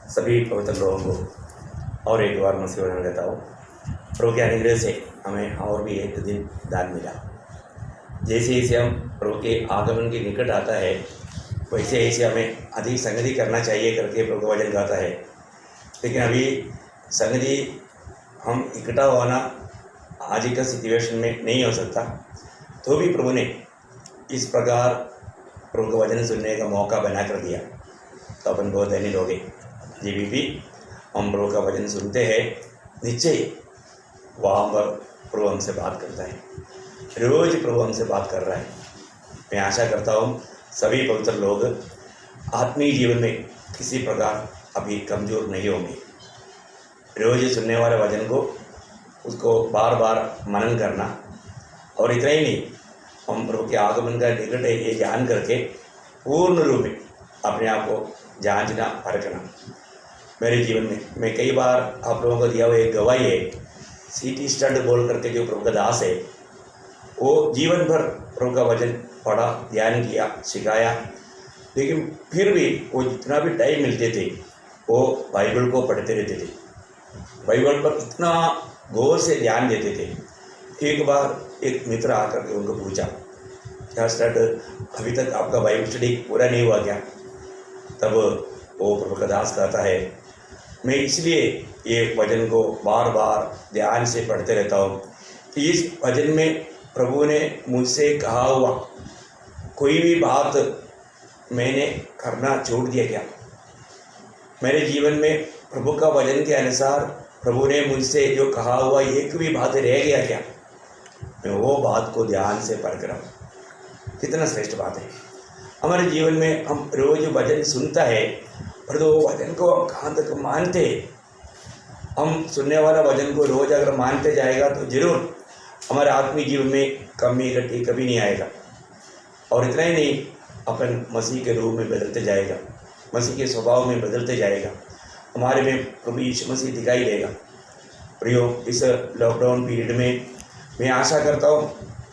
सभी पवित्र लोगों को और एक बार मसीह वचन देता हूँ। प्रभु के अनुग्रह से हमें और भी एक दिन दान मिला। जैसे जैसे हम प्रभु के आगमन के निकट आता है वैसे ऐसे हमें अधिक संगति करना चाहिए करके प्रभु का वचन गाता है। लेकिन अभी संगति हम इकट्ठा होना आज का सिचुएशन में नहीं हो सकता, तो भी प्रभु ने इस प्रकार प्रभु का वचन सुनने का मौका बना कर दिया। तो अपन बहुत धन्य लोगे जी भी हम प्रभु का वचन सुनते हैं, निश्चय वहाँ पर प्रभु हमसे बात करता है। रोज प्रभु हमसे बात कर रहा है। मैं आशा करता हूँ सभी पवित्र लोग आत्मीय जीवन में किसी प्रकार अभी कमज़ोर नहीं होंगे। रोज सुनने वाले वचन को उसको बार बार मनन करना, और इतना ही नहीं, हम प्रभु के आगमन का निकट है ये जान करके पूर्ण रूप में अपने आप को जांचना परखना। मेरे जीवन में मैं कई बार आप लोगों को दिया हुआ एक गवाही है, सीटी स्टड बोल करके जो प्रभु का दास है, वो जीवन भर प्रभु का वचन पढ़ा, ध्यान किया, सिखाया, लेकिन फिर भी वो जितना भी टाइम मिलते थे वो बाइबल को पढ़ते रहते थे, बाइबल पर इतना गौर से ध्यान देते थे। एक बार एक मित्र आकर के उनको पूछा, क्या स्टड अभी तक आपका बाइबल स्टडी पूरा नहीं हुआ क्या? तब वो प्रभु का दास कहता है, मैं इसलिए ये वचन को बार बार ध्यान से पढ़ते रहता हूँ कि इस वचन में प्रभु ने मुझसे कहा हुआ कोई भी बात मैंने करना छोड़ दिया क्या? मेरे जीवन में प्रभु का वचन के अनुसार प्रभु ने मुझसे जो कहा हुआ एक भी बात रह गया क्या? मैं वो बात को ध्यान से पढ़ रहा हूँ। कितना श्रेष्ठ बात है। हमारे जीवन में हम रोज वचन सुनता है, पर तो वचन को हम कहाँ तक मानते? हम सुनने वाला वचन को रोज अगर मानते जाएगा तो जरूर हमारे आत्मीय जीवन में कमी घटी कभी नहीं आएगा। और इतना ही नहीं, अपन मसीह के रूप में बदलते जाएगा, मसीह के स्वभाव में बदलते जाएगा, हमारे में प्रभु यीशु मसीह दिखाई देगा। प्रियो, इस लॉकडाउन पीरियड में मैं आशा करता हूँ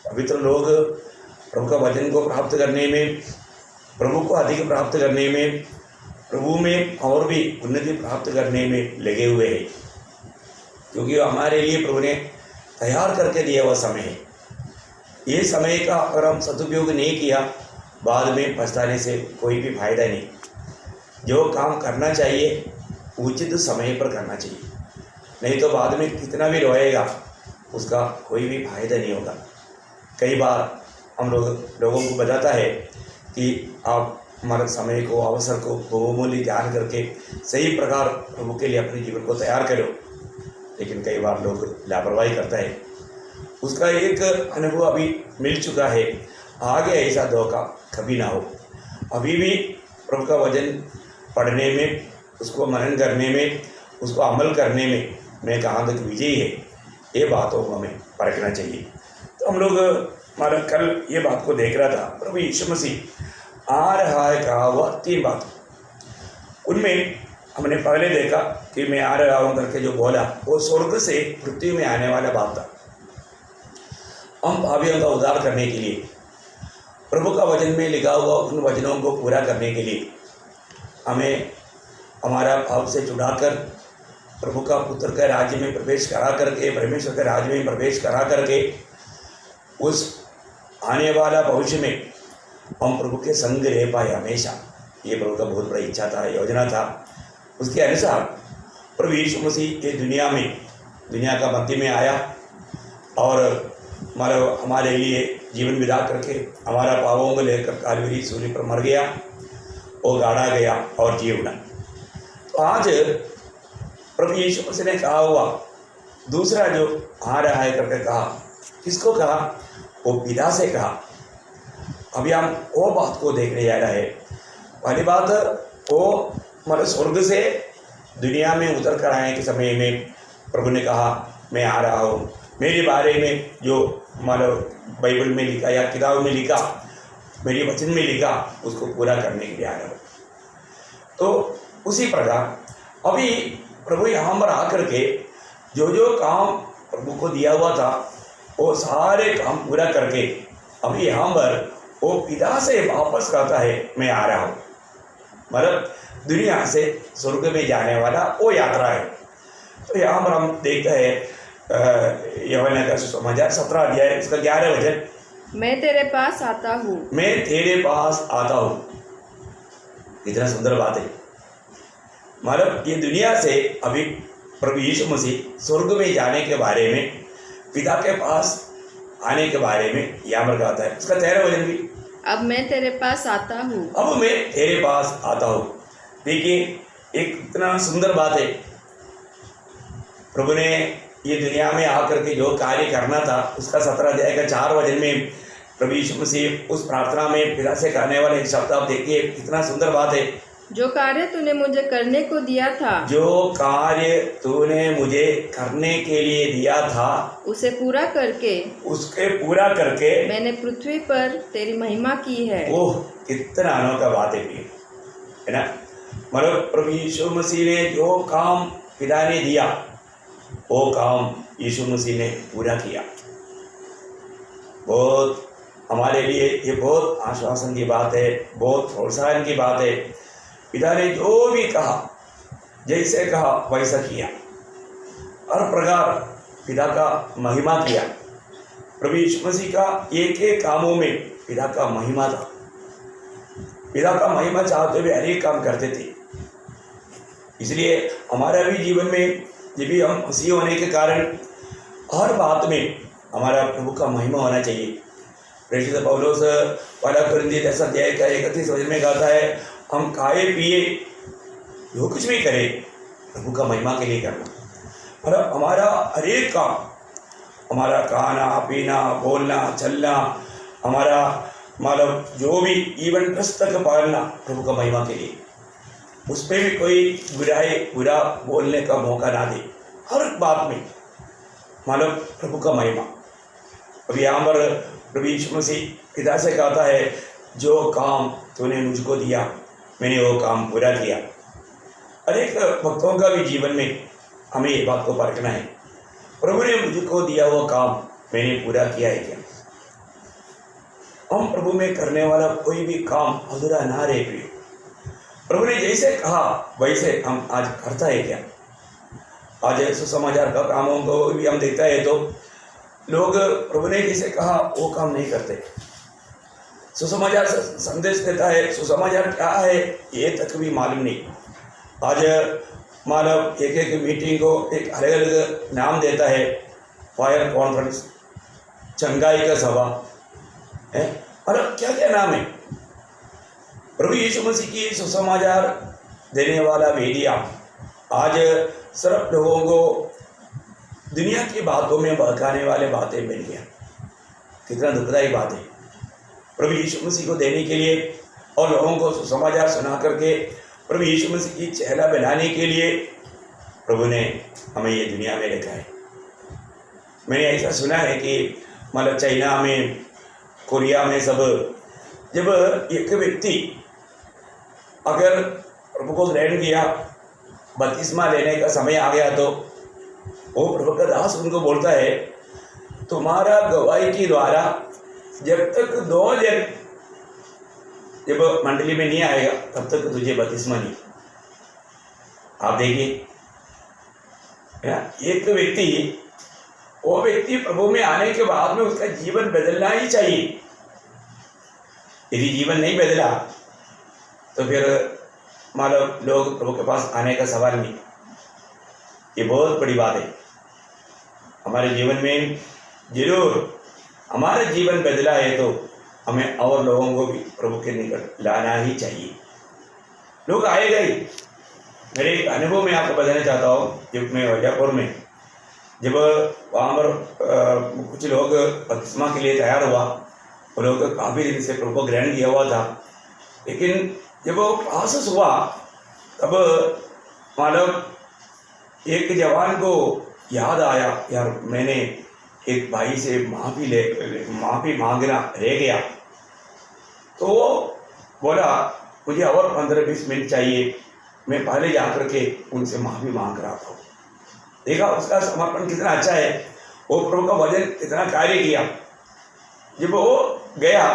पवित्र लोग प्रभु का वचन को प्राप्त करने में, प्रभु को अधिक प्राप्त करने में, प्रभु में और भी उन्नति प्राप्त करने में लगे हुए हैं, क्योंकि हमारे लिए प्रभु ने तैयार करके दिया हुआ समय है। ये समय का अगर हम सदुपयोग नहीं किया, बाद में पछताने से कोई भी फायदा नहीं। जो काम करना चाहिए उचित समय पर करना चाहिए, नहीं तो बाद में कितना भी रोएगा उसका कोई भी फायदा नहीं होगा। कई बार हम लोगों को बताता है कि आप हमारे समय को, अवसर को बहुमूल्य ध्यान करके सही प्रकार प्रभु के लिए अपने जीवन को तैयार करो, लेकिन कई बार लोग लापरवाही करता है। उसका एक अनुभव अभी मिल चुका है, आगे ऐसा धोखा कभी ना हो। अभी भी प्रभु का वचन पढ़ने में, उसको मनन करने में, उसको अमल करने में मैं कहाँ तक विजयी है, ये बातों को हमें परखना चाहिए। तो हम लोग हमारा कल ये बात को देख रहा था, प्रभु यीशु मसीह आ रहा है कहा हुआ 3 बात, उनमें हमने पहले देखा कि मैं आ रहा हूँ करके जो बोला वो स्वर्ग से पृथ्वी में आने वाला बात था। हम भावियों का उद्धार करने के लिए, प्रभु का वचन में लिखा हुआ उन वचनों को पूरा करने के लिए हमें हमारा भाव से जुड़ाकर प्रभु का पुत्र के राज्य में प्रवेश करा करके, परमेश्वर के राज्य में प्रवेश करा करके उस आने वाला भविष्य में हम प्रभु के संग रह पाए हमेशा। ये प्रभु का बहुत बड़ा इच्छा था, योजना था। उसके अनुसार प्रभु यीशु मसीह ये दुनिया का मध्य में आया और हमारे लिए जीवन विदा करके हमारा पापों को लेकर कालवरी सूली पर मर गया, वो गाड़ा गया और जी उठा। तो आज प्रभु यीशु मसीह ने कहा हुआ दूसरा जो आ रहा है करके कहा, किसको कहा? वो पिता से कहा। अभी हम वो बात को देखने जा रहा है। पहली बात, वो स्वर्ग से दुनिया में उतर कर आने के समय में प्रभु ने कहा, मैं आ रहा हूँ, मेरे बारे में जो बाइबल में लिखा या किताब में लिखा, मेरे वचन में लिखा, उसको पूरा करने के लिए आ रहा हूँ। तो उसी प्रकार अभी प्रभु यहाँ पर आकर के जो जो काम प्रभु को दिया हुआ था वो सारे काम पूरा करके अभी यहाँ पर वो पिता से वापस कहता है, मैं आ रहा हूँ। मतलब दुनिया से स्वर्ग में जाने वाला वो यात्रा है। तो यहाँ पर हम देखते हैं यूहन्ना का सुसमाचार 17 अध्याय उसका 11 वचन, मैं तेरे पास आता हूँ, मैं तेरे पास आता हूँ। कितना सुंदर बात है। मतलब ये दुनिया से अभी प्रभु यीशु मसीह स्वर्ग में जाने के बारे में, पिता के पास आने के बारे में यहाँ पर कहता है। उसका 13 वचन भी, अब मैं तेरे पास आता हूँ, अब मैं तेरे पास आता हूँ। देखिए एक इतना सुंदर बात है। प्रभु ने ये दुनिया में आकर के जो कार्य करना था उसका 17 अध्याय का 4 वचन में प्रभु यीशु मसीह उस प्रार्थना में पिता से करने वाले एक शब्द आप देखिए, कितना सुंदर बात है। जो कार्य तूने मुझे करने को दिया था, जो कार्य तूने मुझे करने के लिए दिया था उसे पूरा करके, उसके पूरा करके मैंने पृथ्वी पर तेरी महिमा की है। ओह कितना अनोखा बात है ना। मतलब प्रभु यीशु मसीह ने जो काम पिता ने दिया वो काम यीशु मसीह ने पूरा किया। बहुत हमारे लिए ये बहुत आश्वासन की बात है, बहुत प्रोत्साहन की बात है। पिता ने जो भी कहा, जैसे कहा वैसा किया, हर प्रकार पिता का महिमा किया। प्रभु यीशु मसीह का एक एक कामों में पिता का महिमा था। पिता का महिमा चाहते हुए हर एक काम करते थे। इसलिए हमारा भी जीवन में जब भी हम मसीह होने के कारण हर बात में हमारा प्रभु का महिमा होना चाहिए। प्रेरित पौलुस पहला कुरिन्थियों 10 अध्याय का 31 वचन में कहता है, हम खाए पिए जो कुछ भी करें प्रभु का महिमा के लिए करना। मतलब हमारा हर एक काम, हमारा खाना पीना बोलना चलना, हमारा मतलब जो भी इवन पुस्तक पढ़ना प्रभु का महिमा के लिए, उस पर भी कोई बुरा बोलने का मौका ना दे। हर बात में मतलब प्रभु का महिमा। अब यहाँ पर प्रभु यीशु मसीह पिता से कहता है, जो काम तूने मुझको दिया मैंने वो काम पूरा किया। अनेक भक्तों का भी जीवन में हमें ये बात को परखना है, प्रभु ने मुझको दिया वो काम मैंने पूरा किया है क्या। हम प्रभु में करने वाला कोई भी काम अधूरा ना रहे। प्रभु ने जैसे कहा वैसे हम आज करता है क्या। आज सुसमाचार का कामों को भी हम देखता है तो लोग प्रभु ने जैसे कहा वो काम नहीं करते। सुसमाचार संदेश देता है, सुसमाचार क्या है ये तक भी मालूम नहीं। आज मानव एक एक मीटिंग को एक अलग अलग नाम देता है, फायर कॉन्फ्रेंस, चंगाई का सभा है, और क्या क्या नाम है। प्रभु यीशु मसीह की सुसमाचार देने वाला मीडिया आज सिर्फ लोगों को दुनिया की बातों में बहकाने वाले बातें मिल गया। कितना दुखदायी बात है। प्रभु यीशु मसीह को देने के लिए और लोगों को सुसमाचार सुना करके प्रभु यीशु मसीह की चेहरा बनाने के लिए प्रभु ने हमें ये दुनिया में रखा है। मैंने ऐसा सुना है कि मतलब चाइना में, कोरिया में सब, जब एक व्यक्ति अगर प्रभु को ग्रहण किया, बपतिस्मा लेने का समय आ गया, तो वो प्रभु का दास उनको बोलता है, तुम्हारा गवाही के द्वारा जब तक 2 जन जब मंडली में नहीं आएगा तब तक तुझे बपतिस्मा नहीं। आप देखिए एक व्यक्ति, वो व्यक्ति प्रभु में आने के बाद में उसका जीवन बदलना ही चाहिए। यदि जीवन नहीं बदला तो फिर मतलब लोग प्रभु के पास आने का सवाल नहीं। ये बहुत बड़ी बात है। हमारे जीवन में जरूर हमारा जीवन बदला है तो हमें और लोगों को भी प्रभु के निकट लाना ही चाहिए। लोग आए गए। मेरे एक अनुभव में आपको बताना चाहता हूँ। जब मैं वजापुर में जब वहाँ पर कुछ लोग बपतिस्मा के लिए तैयार हुआ, वो लोग काफ़ी दिन से प्रभु को ग्रहण किया हुआ था, लेकिन जब वो प्रोसेस हुआ तब मतलब एक जवान को याद आया, यार मैंने एक भाई से माफ़ी मांगना रह गया। तो वो बोला मुझे और 15-20 मिनट चाहिए, मैं पहले जाकर के उनसे माफ़ी मांग रहा था। देखा उसका समर्पण कितना अच्छा है, वो प्रभु का वचन कितना कार्य किया। जब वो गया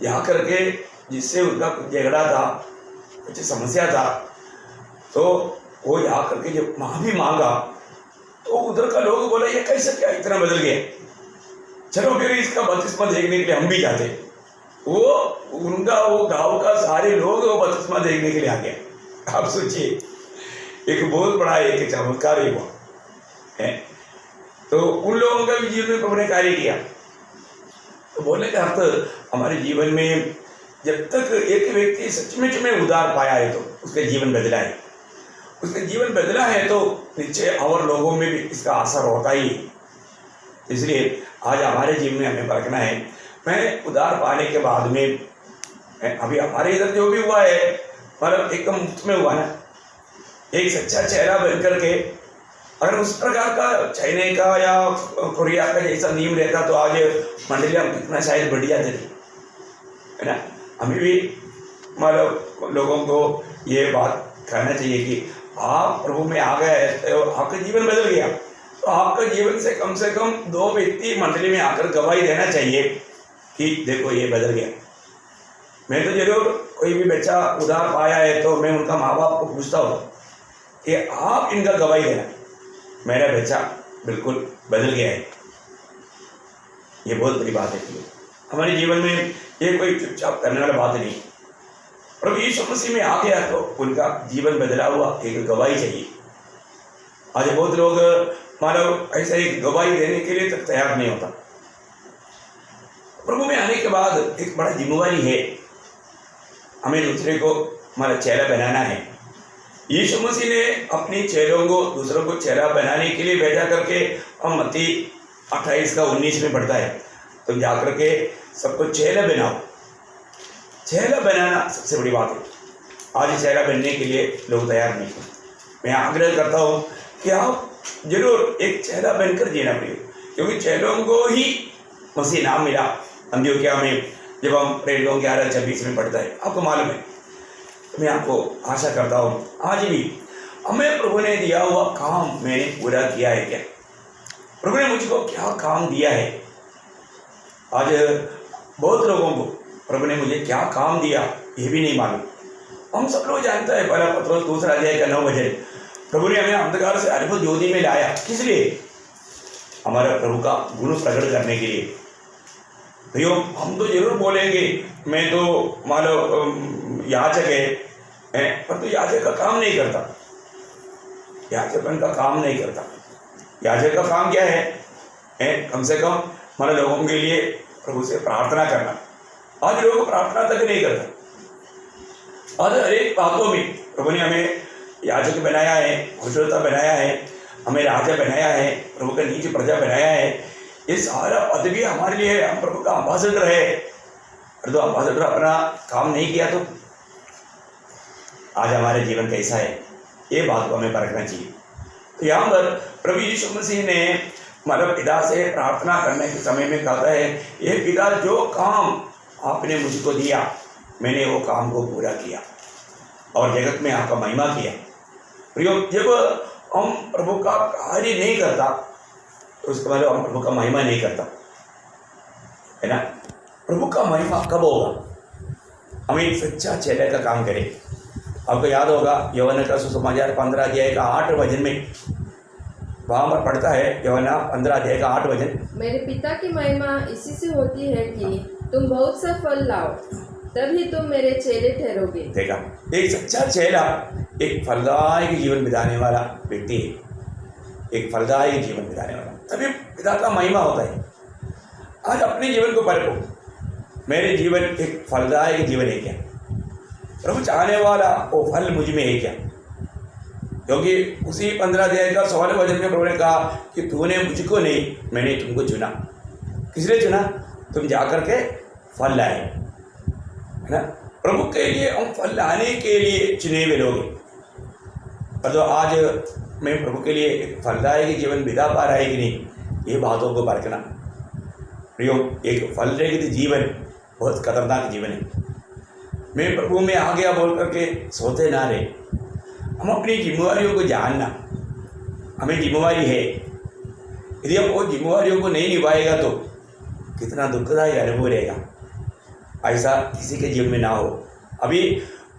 यहाँ करके जिससे उनका कुछ झगड़ा था, कुछ समस्या था, तो वो जा करके जब माफ़ी मांगा तो उधर का लोग बोला ये कैसे क्या इतना बदल गया, चलो फिर इसका बपतिस्मा देखने के लिए हम भी जाते। वो उनका वो गांव का सारे लोग वो बपतिस्मा देखने के लिए आ गया। आप सोचिए, एक बहुत बड़ा एक चमत्कार ही हुआ है। तो उन लोगों का भी जीवन में प्रभु ने कार्य किया। तो बोलने का अर्थ हमारे जीवन में जब तक एक व्यक्ति सचमुच में उद्धार पाया है तो उसके जीवन बदला है, उसके जीवन बदला है तो निश्चय और लोगों में भी इसका असर होता ही। इसलिए आज हमारे जीवन में हमें परखना है। मैं उद्धार पाने के बाद में अभी हमारे इधर जो भी हुआ है मतलब एकदम मुफ्त में हुआ ना, एक सच्चा चेहरा बन करके अगर उस प्रकार का चाइना का या कोरिया का जैसा नियम रहता तो आज मंडलियाँ कितना शायद बढ़ जाती थी, है ना। हमें भी मतलब लोगों को ये बात कहना चाहिए कि आप प्रभु में आ गए तो आपका जीवन बदल गया, तो आपका जीवन से कम 2 व्यक्ति मंडली में आकर गवाही देना चाहिए कि देखो ये बदल गया। मैं तो जरूर कोई भी बच्चा उधार पाया है तो मैं उनका माँ बाप को पूछता हूँ कि आप इनका गवाही देना, मेरा बच्चा बिल्कुल बदल गया है। ये बहुत बड़ी बात है हमारे जीवन में, ये कोई चुपचाप करने वाला बात नहीं। प्रभु यीशु मसीह में आ गया तो उनका जीवन बदला हुआ एक गवाही चाहिए। आज बहुत लोग मानो ऐसा एक गवाही देने के लिए तक तैयार नहीं होता। प्रभु में आने के बाद एक बड़ा जिम्मेवारी है, हमें दूसरे को हमारा चेहरा बनाना है। यीशु मसीह ने अपने चेहरों को दूसरों को चेहरा बनाने के लिए भेजा करके, हम मत्ती 28 का 19 में पढ़ता है, तुम जा करके सबको चेहरा बनाओ। चेहरा बनाना सबसे बड़ी बात है। आज चेहरा बनने के लिए लोग तैयार नहीं। मैं आग्रह करता हूँ कि आप जरूर एक चेहरा बनकर जीना प्रिय, क्योंकि चेहरों को ही मसीह नाम मिला अंत्योकिया में जब हम प्रेरितों के 11:26 में पढ़ता है, आपको मालूम है। मैं आपको आशा करता हूँ आज भी हमें प्रभु ने दिया हुआ काम मैंने पूरा किया है क्या? प्रभु ने मुझको क्या काम दिया है? आज बहुत लोगों को प्रभु ने मुझे क्या काम दिया ये भी नहीं मालूम। हम सब लोग जानते हैं, पहला पत्रोस 2 अध्याय का 9 वचन, प्रभु ने हमें अंधकार से अद्भुत ज्योति में लाया। किस लिए? हमारे प्रभु का गुण प्रकट करने के लिए। भैया हम तो जरूर बोलेंगे मैं तो मान लो याचक है, पर तो याचक का काम नहीं करता। याचकन का काम नहीं करता। याचक का काम क्या है? कम से कम मान लोगों के लिए प्रभु से प्रार्थना करना। आज लोग प्रार्थना तक नहीं करता। आज हर एक बातों में प्रभु ने हमें याचक बनाया है, घोषणा बनाया है, हमें राजा बनाया है, प्रभु का नीच प्रजा बनाया है। ये सारा पदवी हमारे लिए है, हम प्रभु का अम्बासडर है। और तो अम्बासडर अपना काम नहीं किया तो आज हमारे जीवन कैसा है, ये बात को हमें परखना चाहिए। तो यहाँ पर प्रभु यीशु मसीह ने मतलब पिता से प्रार्थना करने के समय में कहता है, ये पिता जो काम आपने मुझको दिया मैंने वो काम को पूरा किया और जगत में आपका महिमा किया। जब हम प्रभु का कार्य नहीं करता तो उसके बाद हम प्रभु का महिमा नहीं करता, है ना। प्रभु का महिमा कब होगा? हम एक सच्चा चेहरे का काम करें। आपको याद होगा यूहन्ना का सुसमाचार 15 अध्याय का 8 वचन में वहाँ पर पढ़ता है, यूहन्ना 15 अध्याय का 8 वचन, मेरे पिता की महिमा इसी से होती है कि तुम बहुत सा फल लाओ, तभी तुम मेरे चेहरे ठहरोगे। देखा, एक सच्चा चेहरा एक फलदायक जीवन बिताने वाला व्यक्ति है, एक फलदायक जीवन बिताने वाला, तभी पिता का महिमा होता है। आज अपने जीवन को परखो, मेरे जीवन एक फलदायक जीवन है क्या? प्रभु चाहने वाला वो फल मुझ में है क्या? क्योंकि उसी 15 अध्याय का 16 वचन में प्रभु ने कहा कि तूने मुझको नहीं मैंने तुमको चुना। किसने चुना? तुम जाकर के फल लाए, है ना। प्रभु के लिए हम फल लाने के लिए चुने हुए लोग हैं। पर तो आज मैं प्रभु के लिए फलदायक जीवन बिता पा रहा है कि नहीं, ये बातों को परखना। प्रियो, एक फल रहित जीवन बहुत खतरनाक जीवन है। मैं प्रभु में आ गया बोल करके सोते ना रहे। हम अपनी जिम्मेवारियों को जानना, हमें जिम्मेवारी है। यदि हम वो जिम्मेवारियों को नहीं निभाएगा तो कितना दुखदायक अनुभव रहेगा। ऐसा किसी के जीवन में ना हो। अभी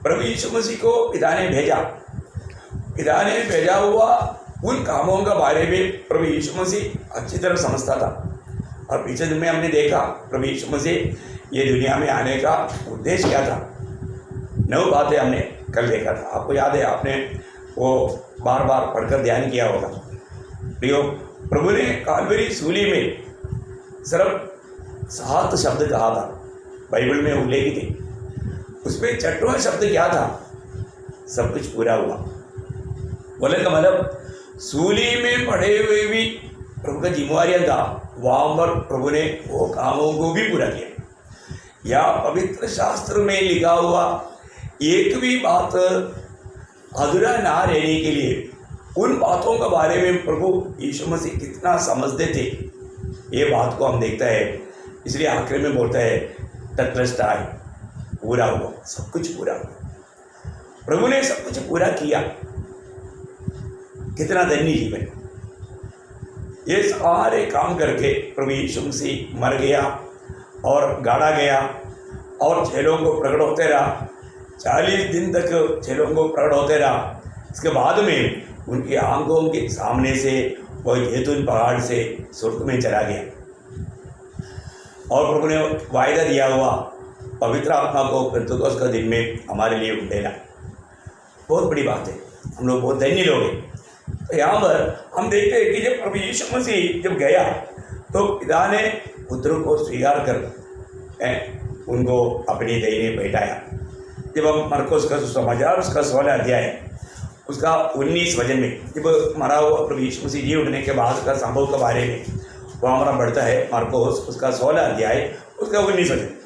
प्रभु यीशु मसीह को पिता ने भेजा हुआ उन कामों के बारे में प्रभु यीशु मसीह अच्छी तरह समझता था। और पीछे दिन में हमने देखा प्रभु यीशु मसीह ये दुनिया में आने का उद्देश्य क्या था। 9 बातें हमने कल देखा था, आपको याद है, आपने वो बार बार पढ़कर ध्यान किया होगा। प्रियो, प्रभु ने काल्वरी सूली में सिर्फ 7 शब्द कहा था, बाइबल में उल्लेखित थी। उसमें 6वां शब्द क्या था? सब कुछ पूरा हुआ। बोले का मतलब सूली में पड़े हुए भी प्रभु का जिम्मेवारियां था, वहाँ पर प्रभु ने वो कामों को भी पूरा किया। या पवित्र शास्त्र में लिखा हुआ एक भी बात अधूरा ना रहने के लिए उन बातों के बारे में प्रभु यीशु मसीह कितना समझते थे, ये बात को हम देखता है। इसलिए आखिर में बोलता है तटस्थाय, पूरा हुआ, सब कुछ पूरा हुआ। प्रभु ने सब कुछ पूरा किया। कितना धन्य जीवन। ये सारे काम करके प्रभु यीशु मसीह मर गया और गाड़ा गया और चेलों को प्रकट होते रहा। 40 दिन तक चेलों को प्रकट होते रहा। इसके बाद में उनकी आंखों के सामने से वह जैतून पहाड़ से स्वर्ग में चला गया और प्रभु ने वायदा दिया हुआ पवित्र आत्मा को पेंतुकोस का दिन में हमारे लिए उठेगा। बहुत बड़ी बात है, हम लोग बहुत धन्य लोग हैं। तो यहाँ पर हम देखते हैं कि जब प्रभु यीशु मसीह जब गया तो पिता ने पुत्र को स्वीकार कर उनको अपनी दाहिने बैठाया। जब हम मरकुस का सुसमाचार उसका 16 अध्याय उसका 19 वचन में जब मरा हुआ प्रभु यीशु मसीह जी उठने के बाद का संभव के बारे में वहाँ हमारा बढ़ता है मरकुस उसका 16 अध्याय उसका 19 वचन।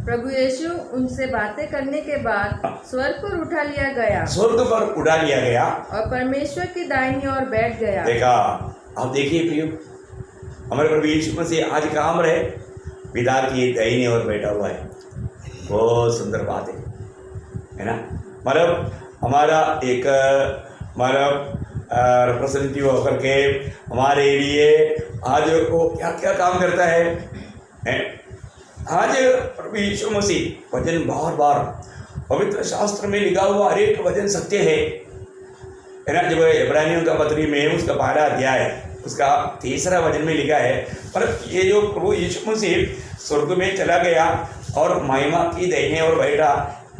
प्रभु यीशु उनसे बातें करने के बाद स्वर्ग पर उठा लिया गया, स्वर्ग पर उठा लिया गया और परमेश्वर की दाहिनी ओर बैठ गया। देखा, आप देखिए प्रियो, हमारे प्रभु यीशु मसीह आज कहाँ रहे? पिता की दाहिनी ओर बैठा हुआ है। बहुत सुंदर बात है ना। मतलब हमारा एक रिप्रेजेंटेटिव होकर के हमारे लिए आज वो क्या क्या काम करता है? आज प्रभु यीशु मसीह वचन बार बार पवित्र शास्त्र में लिखा हुआ हर एक वचन सत्य है ना। जब इब्रानियों का पत्री में उसका 12 अध्याय उसका 3 वचन में लिखा है, पर ये जो प्रभु यीशु मसीह स्वर्ग में चला गया और महिमा की दाहिने ओर बैठा,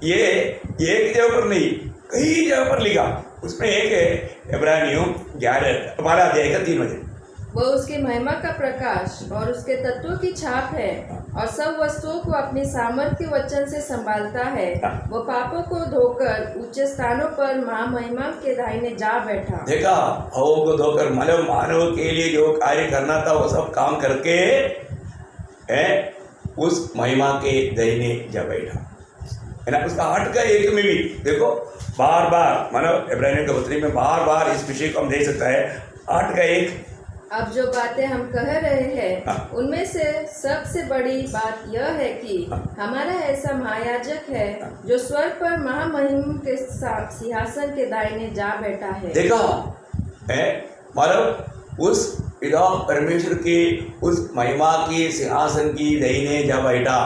ये एक जगह पर नहीं कई जगह पर लिखा। उसमें एक है इब्रानियों 12 अध्याय का 3 वचन। वो उसके महिमा का प्रकाश और उसके तत्वों की छाप है और सब वस्तुओं को अपनी सामर्थ्य के वचन से संभालता है। वो पापों को धोकर ऊंचे स्थानों पर महामहिमा के दाहिने जा बैठा। देखा, पापों को धोकर मतलब मानव के लिए जो कार्य करना था वो सब काम करके उस महिमा के दाहिने जा बैठा है ना। उसका 8 का 1 में भी देखो बार बार मतलब इब्रानियों के पत्री में बार बार इस विषय को हम देख सकता है। 8 का 1। अब जो बातें हम कह रहे हैं उनमें से सबसे बड़ी बात यह है कि हमारा ऐसा महायाजक है जो स्वर्ग पर महामहिम के सिंहासन के दाहिने जा बैठा है। देखा मतलब उस पिता परमेश्वर के उस महिमा के सिंहासन की दाहिने जा बैठा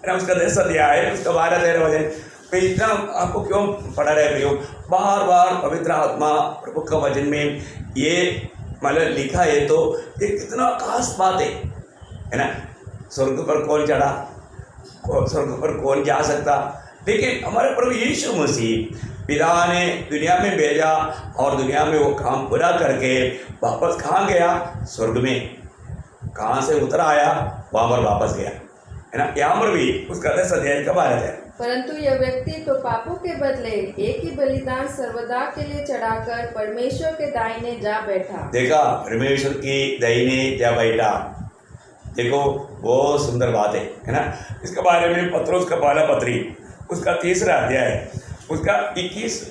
है। उसका 10 अध्याय उसका 12-13 वचन पे इतना आपको क्यों पढ़ा रहे प्रियो? बार बार पवित्र आत्मा प्रभु का वचन में ये मतलब लिखा है, तो ये कितना खास बात है ना। स्वर्ग पर कौन चढ़ा, स्वर्ग पर कौन जा सकता? लेकिन हमारे प्रभु यीशु मसीह पिता ने दुनिया में भेजा और दुनिया में वो काम पूरा करके वापस कहाँ गया? स्वर्ग में। कहाँ से उतर आया वहाँ पर वापस गया है ना। यहाँ पर भी उसका 10 अध्याय का 12 है। परंतु यह व्यक्ति तो पापों के बदले एक ही बलिदान सर्वदा के लिए चढ़ाकर परमेश्वर के दाहिने जा बैठा। देखा, परमेश्वर की दाहिने जा बैठा। देखो बहुत सुंदर बात है ना। इसके बारे में पत्रोस का पहला पत्री उसका 3 अध्याय उसका 21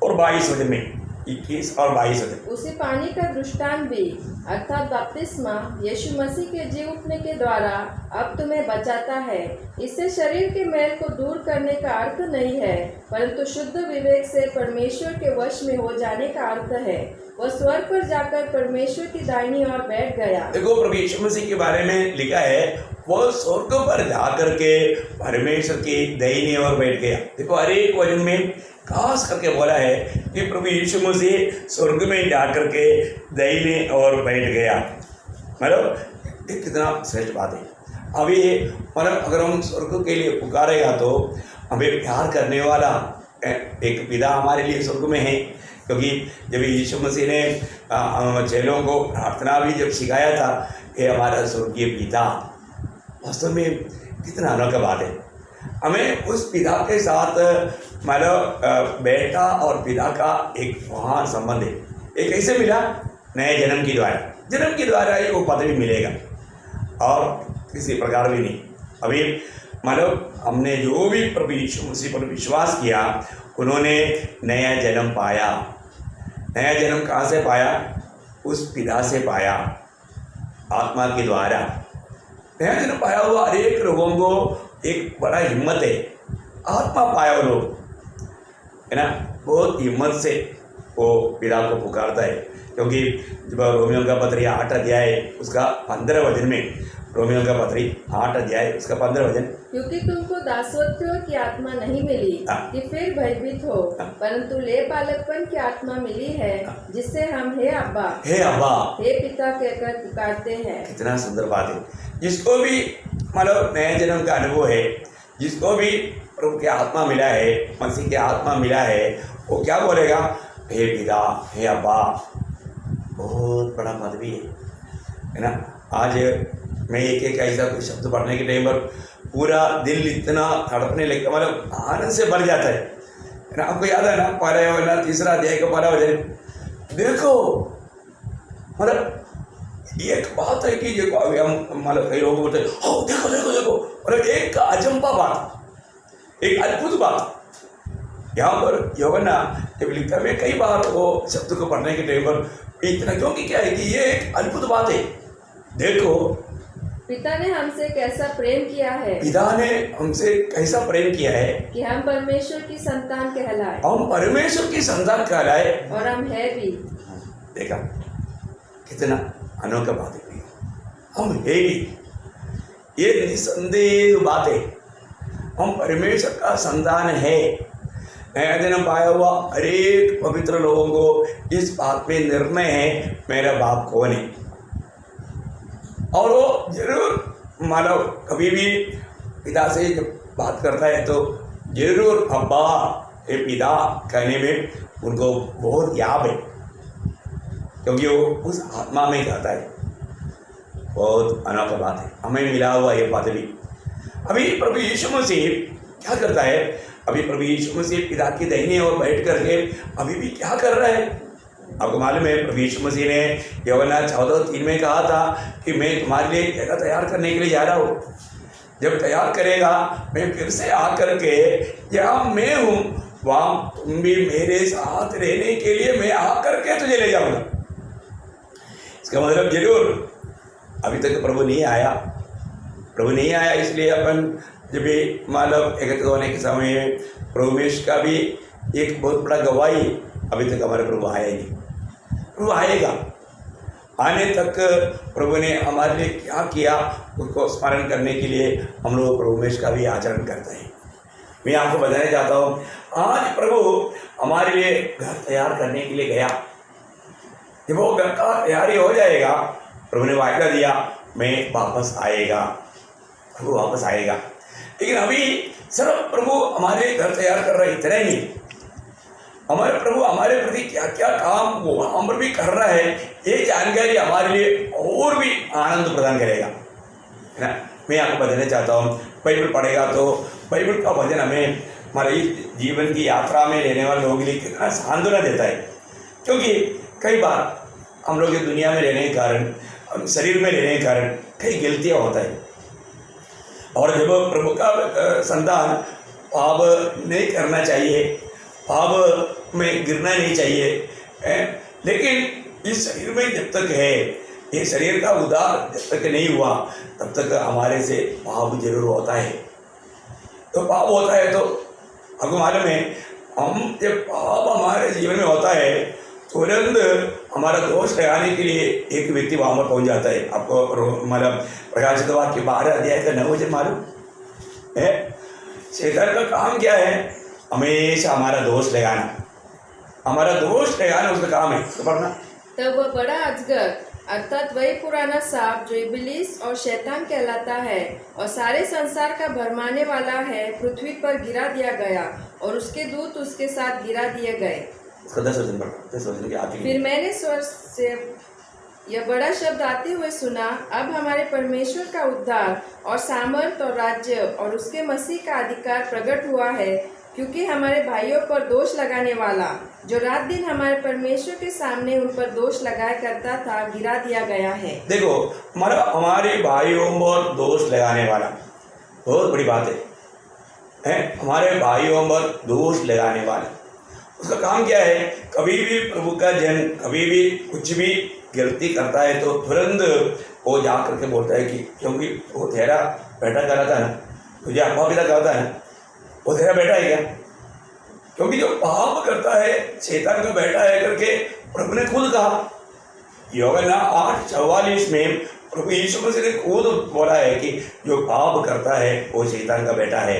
और 22 वचन में 21 और 22 वचन। उसी पानी का दृष्टांत भी अर्थात बपतिस्मा यीशु मसीह के जी उठने के द्वारा अब तुम्हें बचाता है। इससे शरीर के मैल को दूर करने का अर्थ नहीं है, परंतु शुद्ध विवेक से परमेश्वर के वश में हो जाने का अर्थ है। वह स्वर्ग पर जाकर परमेश्वर की दाहिनी ओर बैठ गया। देखो प्रभु यीशु मसीह के बारे में लिखा है वो स्वर्ग पर जाकर के परमेश्वर की दाहिनी ओर बैठ गया। देखो हर एक वचन में खास करके बोला है कि प्रभु यीशु मसीह स्वर्ग में जाकर के दाहिने ओर बैठ गया। मतलब ये कितना श्रेष्ठ बात है। अभी मतलब अगर हम स्वर्ग के लिए पुकारेगा तो हमें प्यार करने वाला एक पिता हमारे लिए स्वर्ग में है। क्योंकि जब यीशु मसीह ने चेलों को प्रार्थना भी जब सिखाया था, ये हमारा स्वर्गीय पिता, वास्तव में कितना अनोखा बात है। हमें उस पिता के साथ मतलब बेटा और पिता का एक महान संबंध है। ये कैसे मिला? नए जन्म के द्वारा ही वो पद भी मिलेगा और किसी प्रकार भी नहीं। अभी मतलब हमने जो भी प्रभु यीशु मसीह पर विश्वास किया, उन्होंने नया जन्म पाया। नया जन्म कहाँ से पाया? उस पिता से पाया, आत्मा के द्वारा। नया जन्म पाया हुआ हर एक लोगों को एक बड़ा हिम्मत है। आत्मा पाया वो लोग, है ना, बहुत हिम्मत से वो पिता को पुकारता है। क्योंकि जब रोमियो का पत्री 8 अध्याय उसका 15 वचन में, रोमियो का पत्री 8 अध्याय उसका 15 वचन, क्योंकि तुमको दासत्व की आत्मा नहीं मिली कि फिर भयभीत हो, परंतु ले बालकपन की आत्मा मिली है, जिससे हम हे अब्बा हे पिता कहकर पुकारते हैं। कितना सुंदर बात है। जिसको भी मतलब नए जन्म का अनुभव है, जिसको भी प्रभु की आत्मा मिला है, मसीह की आत्मा मिला है, वो क्या बोलेगा? हे पिता, हे अब्बा। बहुत बड़ा पदवी है ना। आज मैं एक ऐसा कोई शब्द पढ़ने के टाइम पर पूरा दिल इतना तड़पने लगता, मतलब आनंद से भर जाता है ना। आपको याद है ना, 3 अध्याय का 12 वचन देखो। मतलब एक बात है कि देखो अभी हम मतलब कई लोग बोलते हैं देखो देखो देखो, मतलब एक अजंपा बात, एक अद्भुत बात। यहाँ पर यूहन्ना जब लिखता है, मैं कई बार वो शब्द को पढ़ने के टाइम पर इतना, क्योंकि क्या है कि ये एक अद्भुत बात है। देखो पिता ने हमसे कैसा प्रेम किया है, पिता ने हमसे कैसा प्रेम किया है कि हम परमेश्वर की संतान कहलाए। हम परमेश्वर की संतान कहलाए, और हम है भी। देखा कितना अनोखा बात है। हम है भी, ये निसंदेह बात है। हम परमेश्वर का संतान है। नया जन्म पाया हुआ हर एक पवित्र लोगों को इस बात में निर्णय है, मेरा बाप कौन है। और वो जरूर मानव कभी भी पिता से जब बात करता है तो जरूर अब्बा हे पिता कहने में उनको बहुत याद है, क्योंकि वो उस आत्मा में कहता है। बहुत अनोखा बात है, हमें मिला हुआ ये पदवी। अभी प्रभु यीशु मसीह क्या करता है? अभी प्रभु यीशु मसीह पिता की दाहिनी ओर बैठ करके अभी भी क्या कर रहा है? आपको मालूम है, प्रभु यीशु मसीह ने यूहन्ना 14:3 में कहा था कि मैं तुम्हारे लिए जगह तैयार करने के लिए जा रहा हूँ। जब तैयार करेगा मैं फिर से आकर के जहाँ मैं हूँ वहाँ तुम भी मेरे साथ रहने के लिए मैं आकर के तुझे ले जाऊँगा। इसका मतलब जरूर अभी तक प्रभु नहीं आया, इसलिए अपन जब भी मतलब एकत्रित होने के समय में प्रभु का भी एक बहुत बड़ा गवाही, अभी तक हमारे प्रभु आया ही नहीं। प्रभु आएगा, आने तक प्रभु ने हमारे लिए क्या किया उसको स्मरण करने के लिए हम लोग प्रभु का भी आचरण करते हैं। मैं आपको बताना चाहता हूँ, आज प्रभु हमारे लिए घर तैयार करने के लिए गया। जब वो घर का तैयारी हो जाएगा, प्रभु ने वायदा दिया मैं वापस आएगा, प्रभु वापस आएगा। लेकिन अभी सिर्फ प्रभु हमारे घर तैयार कर रहा है, इतना ही नहीं, हमारे प्रभु हमारे प्रति क्या क्या काम वो हम पर भी कर रहा है, ये जानकारी हमारे लिए और भी आनंद प्रदान करेगा, है ना। मैं आपको बताना चाहता हूँ, बाइबल पढ़ेगा तो बाइबल का वचन हमें हमारे जीवन की यात्रा में रहने वाले लोगों के लिए कितना सांत्वना देता है। क्योंकि कई बार हम लोग दुनिया में रहने के कारण, शरीर में रहने के कारण कई गलतियाँ होता है, और जब प्रभु का संतान पाप नहीं करना चाहिए, पाप में गिरना नहीं चाहिए, लेकिन इस शरीर में जब तक है, ये शरीर का उद्धार जब तक नहीं हुआ तब तक हमारे से पाप जरूर होता है। तो पाप होता है तो आपको मालूम है, हम जब पाप हमारे जीवन में होता है तुरंत हमारा दोष लगाने के लिए एक व्यक्ति वहाँ पर पहुँच जाता है। आपको मतलब प्रकाशित वाक्य 12 अध्याय का 9 वचन मालूम है? शैतान का काम क्या है? हमेशा हमारा दोष लगाना, हमारा दोष लगाना उसका काम है। तो पढ़ना, तब वह बड़ा अजगर अर्थात वही पुराना सांप जो इब्लीस और शैतान कहलाता है और सारे संसार का भरमाने वाला है, पृथ्वी पर गिरा दिया गया और उसके दूत उसके साथ गिरा दिए गए। उसका 10 वचन पढ़ना, 10 वचन के आगे। फिर मैंने स्वर से यह बड़ा शब्द आते हुए सुना, अब हमारे परमेश्वर का उद्धार और सामर्थ और राज्य और उसके मसीह का अधिकार प्रकट हुआ है, क्योंकि हमारे भाइयों पर दोष लगाने वाला जो रात दिन हमारे परमेश्वर के सामने उन पर दोष लगाया करता था, गिरा दिया गया है। देखो, हमारे भाइयों पर दोष लगाने वाला बहुत बड़ी बात है? हमारे भाइयों पर दोष लगाने वाला, उसका काम क्या है? कभी भी प्रभु का जन कभी भी कुछ भी गलती करता है तो तुरंत वो जा करके बोलता है कि क्योंकि वो तेरा बेटा कहलाता है ना, तुझे अब्बा पिता कहता है ना, वो तेरा बेटा है क्या? क्योंकि जो पाप करता है शैतान का बेटा है करके प्रभु ने खुद कहा। यूहन्ना 8:44 में प्रभु यीशु मसीह ने खुद बोला है कि जो पाप करता है वो शैतान का बेटा है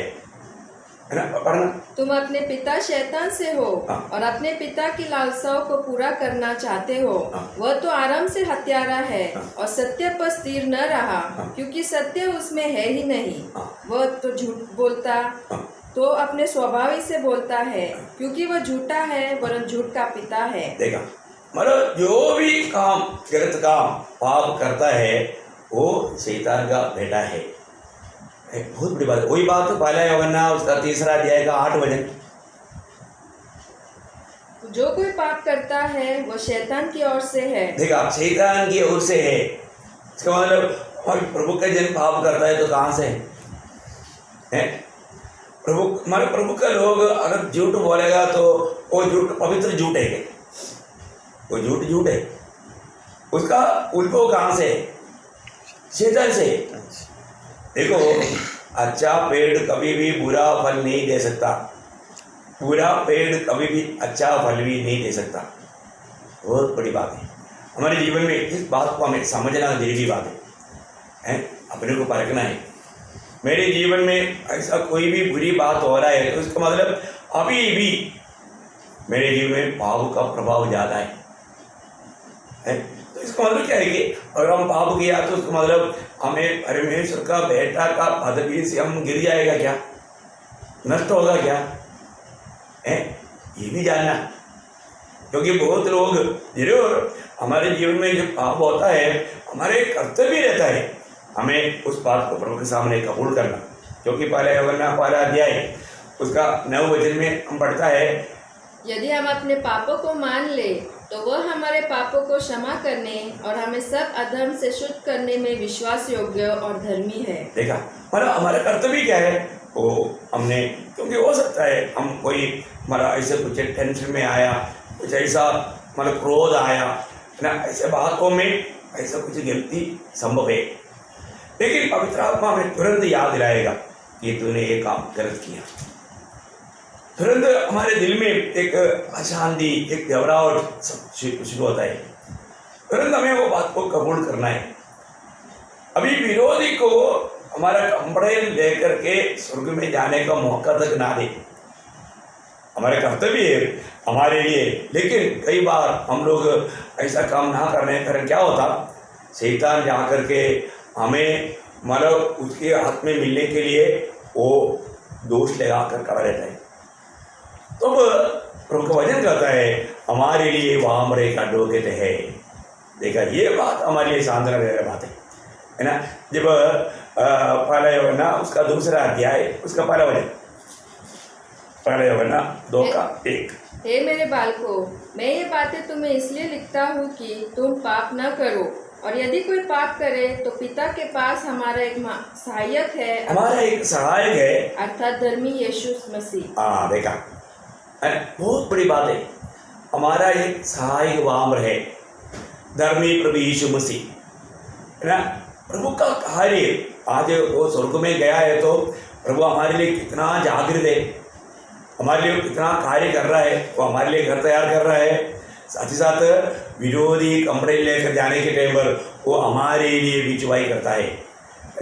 ना? पढ़ना, तुम अपने पिता शैतान से हो और अपने पिता की लालसाओं को पूरा करना चाहते हो। वह तो आरंभ से हत्यारा है और सत्य पर स्थिर न रहा, क्योंकि सत्य उसमें है ही नहीं। वह तो झूठ बोलता तो अपने स्वभाव ही से बोलता है, क्योंकि वह झूठा है वरन झूठ का पिता है। देखा, मतलब जो भी काम गलत काम पाप करता है वो शैतान का बेटा है। बहुत बड़ी बात। वही बात पहला यूहन्ना उसका 3 अध्याय का 8 वचन, जो कोई पाप करता है वह शैतान की ओर से है। देखा, शैतान की ओर से है। इसका मतलब प्रभु का जन पाप करता है तो कहाँ से है? प्रभु का लोग अगर झूठ बोलेगा तो वो झूठ पवित्र झूठ है क्या? वो झूठ है। उसका उद्भव कहाँ से? शैतान से। देखो, अच्छा पेड़ कभी भी बुरा फल नहीं दे सकता, बुरा पेड़ कभी भी अच्छा फल भी नहीं दे सकता। बहुत बड़ी बात है हमारे जीवन में। इस बात को हमें समझना जरूरी बात है? अपने को परखना है। मेरे जीवन में ऐसा कोई भी बुरी बात हो रहा है तो इसका मतलब अभी भी मेरे जीवन में पाप का प्रभाव ज़्यादा है? तो इसका मतलब क्या है कि अगर हम पाप किया तो उसका मतलब हमें परमेश्वर का बेटा का पदवी से हम गिर जाएगा क्या? नष्ट होगा क्या? ये भी जानना, क्योंकि बहुत लोग जरूर हमारे जीवन में जो पाप होता है हमारे कर्तव्य रहता है हमें उस बात को प्रभु के सामने कबूल करना। क्योंकि पहला यूहन्ना 1 अध्याय उसका 9 वचन में हम पढ़ता है, यदि हम अपने पापों को मान ले तो वह हमारे पापों को क्षमा करने और हमें सब अधर्म से शुद्ध करने में विश्वास योग्य और धर्मी है। देखा, मतलब हमारा कर्तव्य क्या है वो हमने, क्योंकि हो सकता है हम कोई हमारा ऐसे कुछ टेंशन में आया, कुछ ऐसा मतलब क्रोध आया ना, ऐसे बातों में ऐसा कुछ गलती संभव है, लेकिन पवित्र आत्मा में तुरंत याद दिलाएगा कि तूने ये काम गलत किया। तुरंत हमारे दिल में एक अशांति, एक घबराहट शुरू होता है। तुरंत हमें वो बात को कबूल करना है। अभी विरोधी को हमारा कंप्लेन लेकर के स्वर्ग में जाने का मौका तक ना दे। हमारे कर्तव्य है हमारे लिए, लेकिन कई बार हम लोग ऐसा काम ना करने के कारण क्या होता, शैतान जा कर के हमें मतलब उसके हाथ में मिलने के लिए वो दोष लगा कर खड़ा रहता है। तो प्रभु का वचन कहता है हमारे लिए वामरे का डोगेत है। देखा, ये बात हमारे लिए सांत्वना देने वाली बात है ना। जब पहला यूहन्ना उसका 2 अध्याय उसका पहला वचन, पहला यूहन्ना 2:1, हे मेरे बालकों, मैं ये बातें तुम्हें इसलिए लिखता हूँ कि तुम पाप न करो, और यदि कोई पाप करे तो पिता के पास हमारा एक सहायक है, हमारा एक सहायक है अर्थात धर्मी यीशु मसीह। हाँ, देखा, बहुत बड़ी बात है। हमारा एक सहायक वाम्र है, धर्मी प्रभु यीशु मसीह है ना। प्रभु का कार्य आज वो स्वर्ग में गया है तो प्रभु हमारे लिए कितना जागृत है, हमारे लिए कितना कार्य कर रहा है। वो हमारे लिए घर तैयार कर रहा है, साथ ही साथ विरोधी कंप्लेंट लेकर जाने के टाइम पर वो हमारे लिए बिचवाई करता है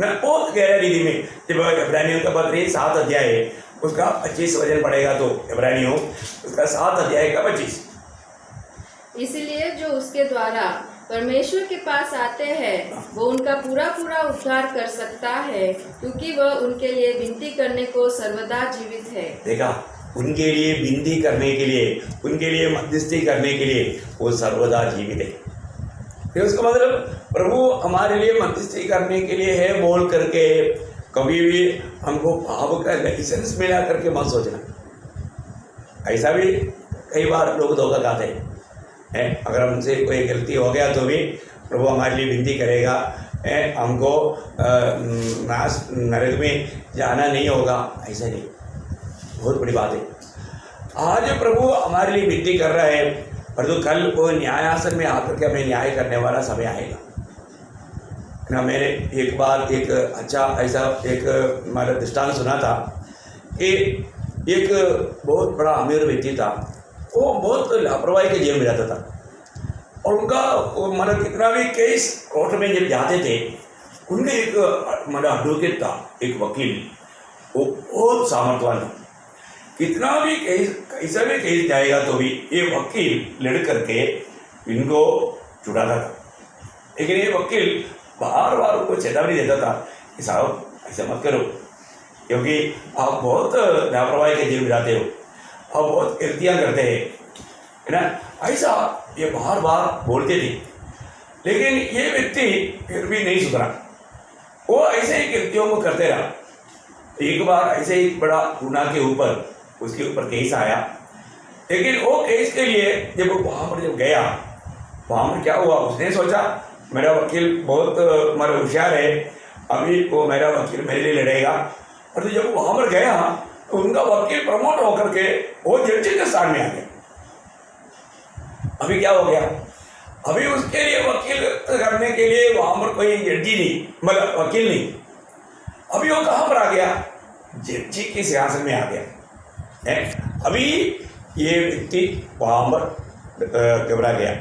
ना, बहुत गहरा रीति में। जब इब्रानियों का पत्र 7 अध्याय उसका 25 वचन पड़ेगा तो इब्रानियों उसका 7 अध्याय का 25। इसलिए जो उसके द्वारा परमेश्वर के पास आते हैं वो उनका पूरा पूरा उद्धार कर सकता है, क्योंकि वह उनके लिए विनती करने को सर्वदा जीवित है। देखा, उनके लिए विनती करने के लिए, उनके लिए मध्यस्थी करने के लिए वो सर्वदा जीवित है। फिर उसका मतलब प्रभु हमारे लिए मध्यस्थी करने के लिए है बोल करके कभी भी हमको पाप का लाइसेंस मिला करके मत सोचना। ऐसा भी कई बार लोग धोखा खाते हैं। अगर हमसे कोई गलती हो गया तो भी प्रभु हमारे लिए विनती करेगा, हमको नाश नरक में जाना नहीं होगा, ऐसा नहीं। बहुत बड़ी बात है। आज प्रभु हमारे लिए विनती कर रहा है, पर तो कल वो न्यायासन में आकर के हमें न्याय करने वाला समय आएगा ना। मैंने एक बार एक अच्छा ऐसा एक हमारा दृष्टांत सुना था कि एक बहुत बड़ा अमीर व्यक्ति था, वो बहुत लापरवाही के जेल में जाता था और उनका मतलब कितना भी केस कोर्ट में जब जाते थे, उनके एक मतलब एडवोकेट था, एक वकील, वो बहुत सामर्थ्यवान था। कितना भी केस कैसा भी केस जाएगा तो भी ये वकील लड़ करके इनको छुड़ाता था। लेकिन ये वकील बार बार उनको चेतावनी देता था कि साहब ऐसा मत करो, क्योंकि आप बहुत लापरवाही के जेल में जाते हो, आप बहुत गलतियाँ करते हैं, है ना। ऐसा ये बार बार बोलते थे, लेकिन ये व्यक्ति फिर भी नहीं सुधरा। वो ऐसे ही गलतियों को करते रहा। एक बार ऐसे ही बड़ा गुनाह के ऊपर उसके ऊपर केस आया, लेकिन वो केस के लिए जब वो वहाँ पर जब गया, वहाँ पर क्या हुआ, उसने सोचा मेरा वकील बहुत मेरा होशियार है, अभी वो मेरा वकील मेरे लिए लड़ेगा। और तो जब वहाँ पर गया तो उनका वकील प्रमोट होकर के वो जज के स्थान में आ गया। अभी क्या हो गया, अभी उसके लिए वकील करने के लिए वहाँ पर कोई जड्जी नहीं, मतलब वकील नहीं। अभी वो कहाँ पर आ गया, जड्जी के सिंहासन में आ गया है। अभी ये व्यक्ति वहाँ पर घबरा गया,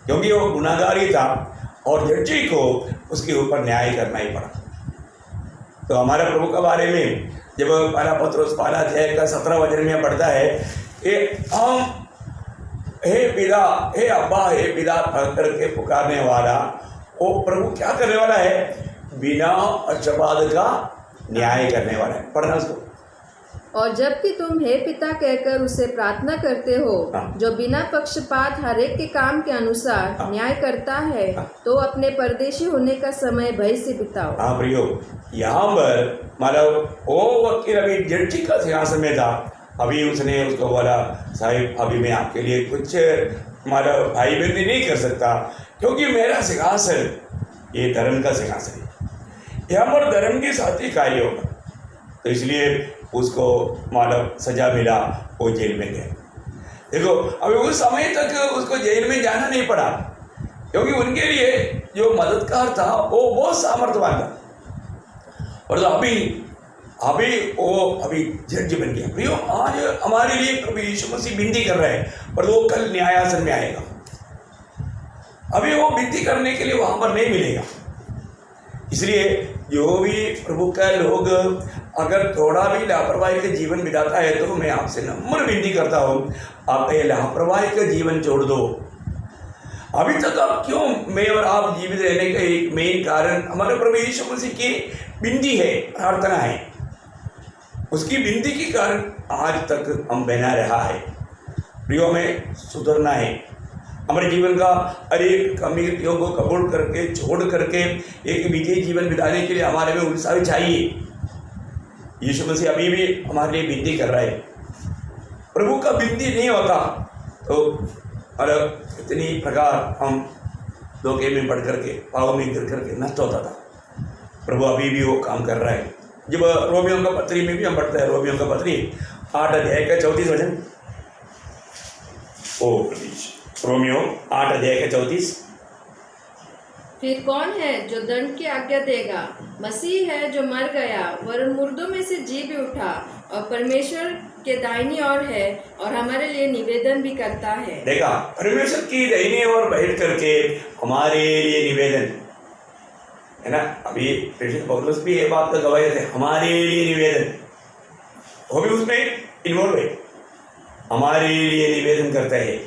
क्योंकि वो गुनाहगार ही था और जड्जी को उसके ऊपर न्याय करना ही पड़ा। तो हमारे प्रभु के बारे में जब पहला पत्रोस 5 अध्याय का 17 वचन में पढ़ता है कि हम हे पिता, हे अब्बा, हे पिता करके पुकारने वाला वो प्रभु क्या करने वाला है, बिना पक्षपात का न्याय करने वाला है। पढ़ना उसको। और जबकि तुम हे पिता कहकर उसे प्रार्थना करते हो, जो बिना पक्षपात हर एक के काम के अनुसार न्याय करता है, तो अपने परदेशी होने का समय भय से बिताओ। हाँ प्रियो, यहाँ पर मतलब वो वकील अभी जड्जी का सिंहासन में था। अभी उसने उसको बोला, साहिब अभी मैं आपके लिए कुछ मतलब भाई बंदी नहीं कर सकता, क्योंकि मेरा सिंहासन ये धर्म का सिंहासन है, यहाँ पर धर्म के साथ ही कार्य होगा। तो इसलिए उसको मतलब सजा मिला, वो जेल में गया। देखो अभी उस समय तक उसको जेल में जाना नहीं पड़ा, क्योंकि उनके लिए जो मददगार था वो बहुत सामर्थ्यवान था। और तो अभी जज बन गया। प्रियो, आज हमारे लिए प्रभु यीशु मसीह विनती कर रहे हैं, पर वो कल न्यायासन में आएगा। अभी वो विनती करने के लिए वहां पर नहीं मिलेगा। इसलिए जो भी प्रभु का लोग अगर थोड़ा भी लापरवाही का जीवन बिताता है, तो मैं आपसे नम्र विनती करता हूँ, आप ये लापरवाही का जीवन छोड़ दो। अभी तक आप क्यों, मैं और आप जीवित रहने का एक मेन कारण हमारे प्रभु यीशु मसीह की विनती है, प्रार्थना है। उसकी विनती के कारण आज तक हम बना रहा है। प्रियो, में सुधरना है। हमारे जीवन का अनेक कमियों को कबूल करके छोड़ करके एक विजयी जीवन बिताने के लिए हमारे में उत्साह चाहिए। यीशु मसीह अभी भी हमारे लिए विनती कर रहा है। प्रभु का विनती नहीं होता तो अलग इतनी प्रकार हम धोखे में पड़ करके, पाव में गिर करके नष्ट होता था। प्रभु अभी भी वो काम कर रहा है। जब रोमियों का पत्री में भी हम पढ़ते हैं, रोमियों का पत्री 8 अध्याय का 34 वचन। रोमियो 8 अध्याय का 34। फिर कौन है जो दंड की आज्ञा देगा? मसीह है जो मर गया वरन मुर्दों में से जी भी उठा, और परमेश्वर के दाहिनी ओर है और हमारे लिए निवेदन भी करता है। देखा, परमेश्वर की दाहिनी ओर बैठ करके हमारे लिए निवेदन है ना। अभी प्रेषित पौलुस भी ये बात का गवाही थे, हमारे लिए निवेदन, वो भी उसमें इन्वॉल्व है, हमारे लिए निवेदन करता है।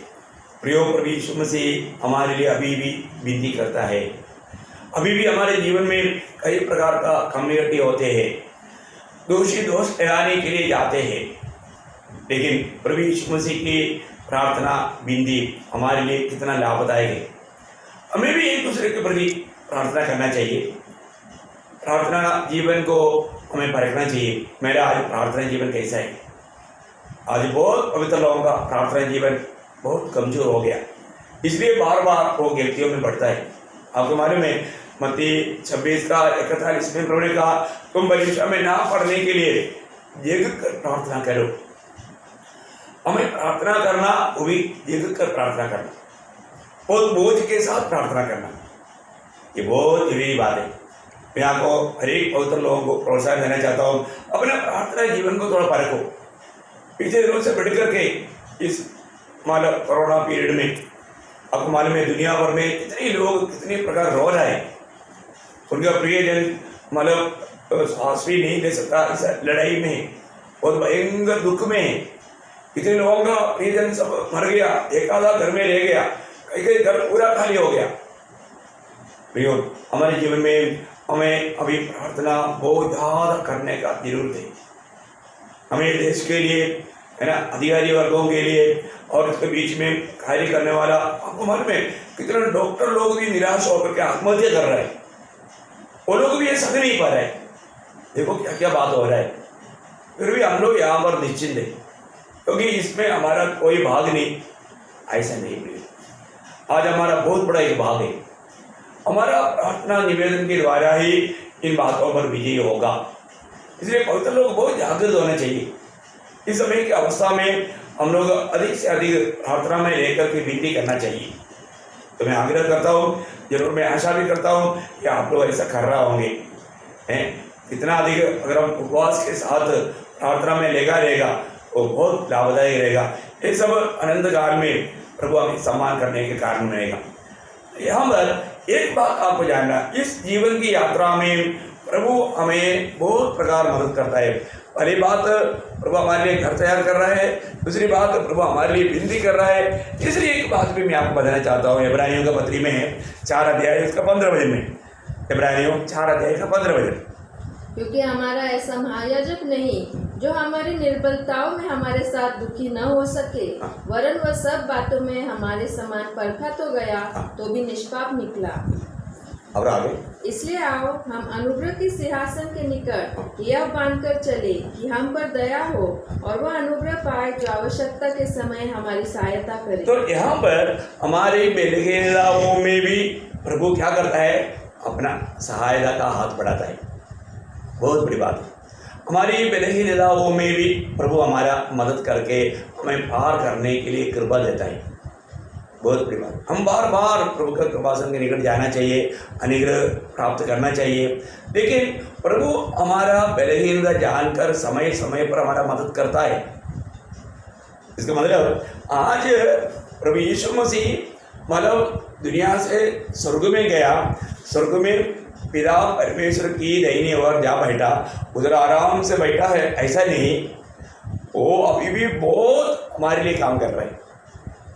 प्रियो प्रभु यीशु मसीह हमारे लिए अभी भी विनती करता है। अभी भी हमारे जीवन में कई प्रकार का कम्युनिटी होते हैं, दोषी दोष लगाने के लिए जाते हैं, लेकिन प्रभु यीशु मसीह की प्रार्थना विनती हमारे लिए कितना लाभदायक है। हमें भी एक दूसरे के प्रति प्रार्थना करना चाहिए, प्रार्थना जीवन को हमें परखना चाहिए। मेरा आज प्रार्थना जीवन कैसा है? आज बहुत पवित्र लोगों का प्रार्थना जीवन बहुत कमजोर हो गया, इसलिए बार बार वो गलतियों में बढ़ता है। आपको मालूम है मत्ती 26 का 41 में प्रभु ने कहा, तुम परीक्षा में ना पढ़ने के लिए जग कर प्रार्थना करो। हमें प्रार्थना करना, वो भी जग कर प्रार्थना करना, बहुत बोझ के साथ प्रार्थना करना, ये बहुत जरूरी बात है। मैं आपको हर एक पवित्र लोगों को प्रोत्साहन देना चाहता हूँ, अपने प्रार्थना जीवन को थोड़ा परखो। पिछले दिनों से बढ़ करके इस मतलब कोरोना पीरियड में आपको मालूम है दुनिया भर में कितने लोग कितने प्रकार रो रहे हैं, उनका प्रियजन मतलब सांस भी नहीं ले सकता इस लड़ाई में, बहुत भयंकर दुख में। कितने लोगों का प्रियजन सब मर गया, एक आधा घर में रह गया, कई कई घर पूरा खाली हो गया। प्रियो, हमारे जीवन में हमें अभी प्रार्थना बहुत ज़्यादा करने का जरूरत है। हमें देश के लिए है ना, अधिकारी वर्गों के लिए और इसके बीच में कार्य करने वाला, आपको मालूम है कितने डॉक्टर लोग भी निराश होकर के आत्महत्या कर रहे हैं, वो लोग भी ये सह नहीं पा रहे। देखो क्या क्या बात हो रहा है, फिर भी हम लोग यहाँ पर निश्चिंत है, क्योंकि इसमें हमारा कोई भाग नहीं। ऐसा नहीं प्रिय, आज हमारा बहुत बड़ा एक भाग है, हमारा प्रार्थना निवेदन के द्वारा ही इन बातों पर विजय होगा। इसलिए पवित्र लोग बहुत जागृत होना चाहिए। इस समय की अवस्था में हम लोग अधिक से अधिक प्रार्थना में लेकर के विनती करना चाहिए। तो मैं आग्रह करता हूँ, जरूर मैं आशा भी करता हूँ कि आप लोग ऐसा कर रहा होंगे हैं। इतना अधिक अगर हम उपवास के साथ प्रार्थना में लेगा रहेगा वो बहुत लाभदायक रहेगा। ये सब अनंत काल में प्रभु हमें सम्मान करने के कारण रहेगा। यहाँ पर एक बात आपको जानना, इस जीवन की यात्रा में प्रभु हमें बहुत प्रकार मदद करता है। पहली बात, प्रभु हमारे लिए घर तैयार कर रहा है। दूसरी बात, प्रभु हमारे लिए विनती कर रहा है। तीसरी एक बात भी मैं आपको बताना चाहता हूँ, इब्रानियों का पत्री में है 4 अध्याय उसका 15 वचन में, इब्रानियों 4 अध्याय का 15 वचन। क्योंकि हमारा ऐसा महायाजक नहीं जो हमारी निर्बलताओं में हमारे साथ दुखी न हो सके, वरन वह सब बातों में हमारे समान परखा तो गया तो भी निष्पाप निकला। और आगे, इसलिए आओ हम अनुग्रह के सिंहासन के निकट यह बांधकर चले कि हम पर दया हो और वह अनुग्रह पाए जो आवश्यकता के समय हमारी सहायता करे। तो यहाँ पर हमारे बेलहीनताओं में भी प्रभु क्या करता है? अपना सहायता का हाथ बढ़ाता है। बहुत बड़ी बात है। हमारी बेलहीनताओं में भी प्रभु हमारा मदद करके हमें पार करने के लिए कृपा देता है। बहुत बड़ी बात। हम बार बार प्रभु का कृपासन के निकट जाना चाहिए, अनुग्रह प्राप्त करना चाहिए। लेकिन प्रभु हमारा बलहीनता जानकर समय समय पर हमारा मदद करता है। इसका मतलब आज प्रभु यीशु मसीह मतलब दुनिया से स्वर्ग में गया, स्वर्ग में पिता परमेश्वर की दाहिनी ओर जा बैठा, उधर आराम से बैठा है, ऐसा नहीं, वो अभी भी बहुत हमारे लिए काम कर रहा है।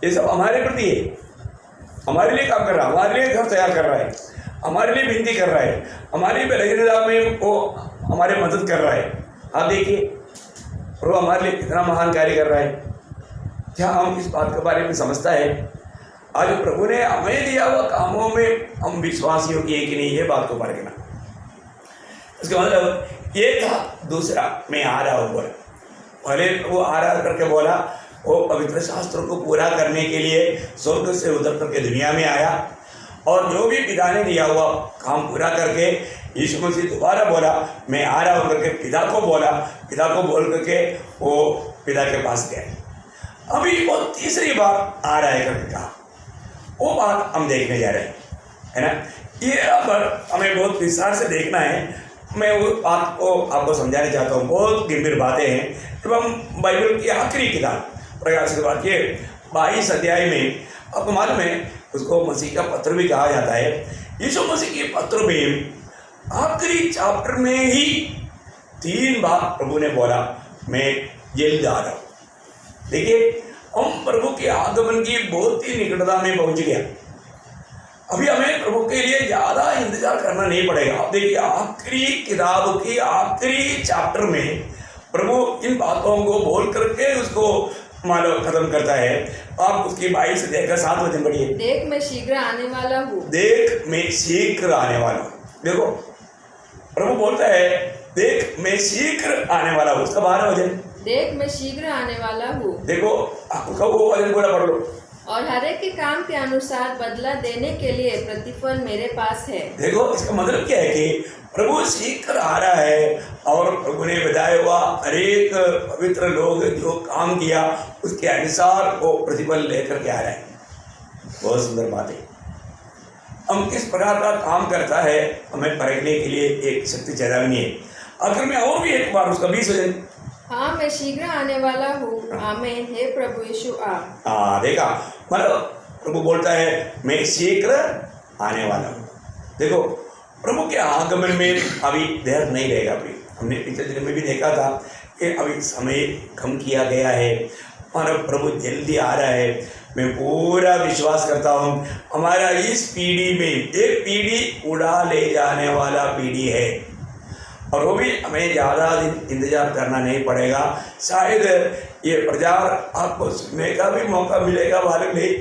ये सब हमारे प्रति है, हमारे लिए काम कर रहा है, हमारे लिए घर तैयार कर रहा है, हमारे लिए विनती कर रहा है, हमारी बलहीनता में वो हमारी मदद कर रहा है। आप देखिए प्रभु हमारे लिए कितना महान कार्य कर रहा है। क्या हम इस बात के बारे में समझता है? आज प्रभु ने हमें दिया हुआ कामों में हम विश्वासियों की है कि नहीं, ये बात को परखना। इसका मतलब ये था। दूसरा, मैं आ रहा हूँ बोला, पहले वो आ रहा करके बोला, वो पवित्र शास्त्रों को पूरा करने के लिए स्वर्ग से उतर करके दुनिया में आया और जो भी पिता ने दिया हुआ काम पूरा करके यीशु मसीह दोबारा बोला मैं आ रहा हूँ करके पिता को बोला, पिता को बोल करके वो पिता के पास गए। अभी वो तीसरी बार आ रहा है करके कहा, वो बात हम देखने जा रहे हैं, है ना। ये अब हमें बहुत विस्तार से देखना है। मैं वो बात को आपको समझाना चाहता हूँ। बहुत गंभीर बातें हैं। जब हम बाइबल की आखिरी किताब प्रकाशित वाक्य 22 अध्याय में, आपको मालूम है उसको मसीह का पत्र भी कहा जाता है। यीशु मसीह के पत्र में आखिरी चैप्टर में ही 3 बार प्रभु ने बोला मैं जल्द आ रहा हूँ। देखिए, हम प्रभु के आगमन की बहुत ही निकटता में पहुंच गया। अभी हमें प्रभु के लिए ज़्यादा इंतजार करना नहीं पड़ेगा। आप देखिए, आखिरी किताब की आखिरी चैप्टर में प्रभु इन बातों को बोल करके उसको मानो खत्म करता है। आप उसकी 22 अध्याय का 7 वचन पढ़िए। देख मैं शीघ्र आने वाला हूँ। देख मैं शीघ्र आने वाला हूँ। देखो, प्रभु बोलता है देख मैं शीघ्र आने वाला हूँ। उसका 12 वचन, देख मैं शीघ्र आने वाला हूँ। देखो आपका वो वचन पूरा पढ़ लो। और हर एक के काम के अनुसार बदला देने के लिए प्रतिफल मेरे पास है। देखो, इसका मतलब क्या है कि प्रभु शीघ्र आ रहा है और प्रभु ने बताया हुआ हर एक पवित्र लोग जो काम किया उसके अनुसार वो प्रतिफल लेकर के आ रहा है। बहुत सुंदर बात है। हम किस प्रकार का काम करता है हमें परखने के लिए एक शक्ति चेतावनी है। आखिर में और भी एक बार उसका 20 वचन, हाँ मैं शीघ्र आने वाला हूँ। आमीन। हे प्रभु यीशु आ। देखा, मतलब प्रभु बोलता है मैं शीघ्र आने वाला हूँ। देखो, प्रभु के आगमन में अभी देर नहीं रहेगा। अभी हमने पिछले दिन में भी देखा था कि अभी समय कम किया गया है और प्रभु जल्दी आ रहा है। मैं पूरा विश्वास करता हूँ हमारा इस पीढ़ी में एक पीढ़ी उड़ा ले जाने वाला पीढ़ी है और वो भी हमें ज़्यादा दिन इंतज़ार करना नहीं पड़ेगा। शायद ये प्रचार आपको सुनने का भी मौका मिलेगा, मालूम नहीं,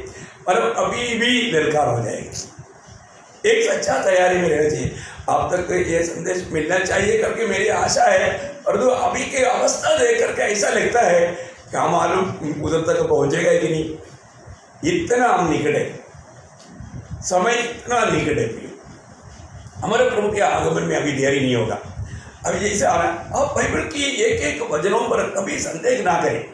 पर अभी भी ललकार हो जाएगी। एक सच्चा तैयारी में रहना चाहिए। आप तक ये संदेश मिलना चाहिए करके मेरी आशा है। और तो अभी की अवस्था देख करके ऐसा लगता है क्या मालूम उधर तक पहुँचेगा कि नहीं। इतना हम निकट है, समय इतना निकट है। हमारे प्रभु के आगमन में अभी देरी नहीं होगा। अभी जैसे आ रहा है, आप बाइबल की एक एक वचनों पर कभी संदेह ना करें।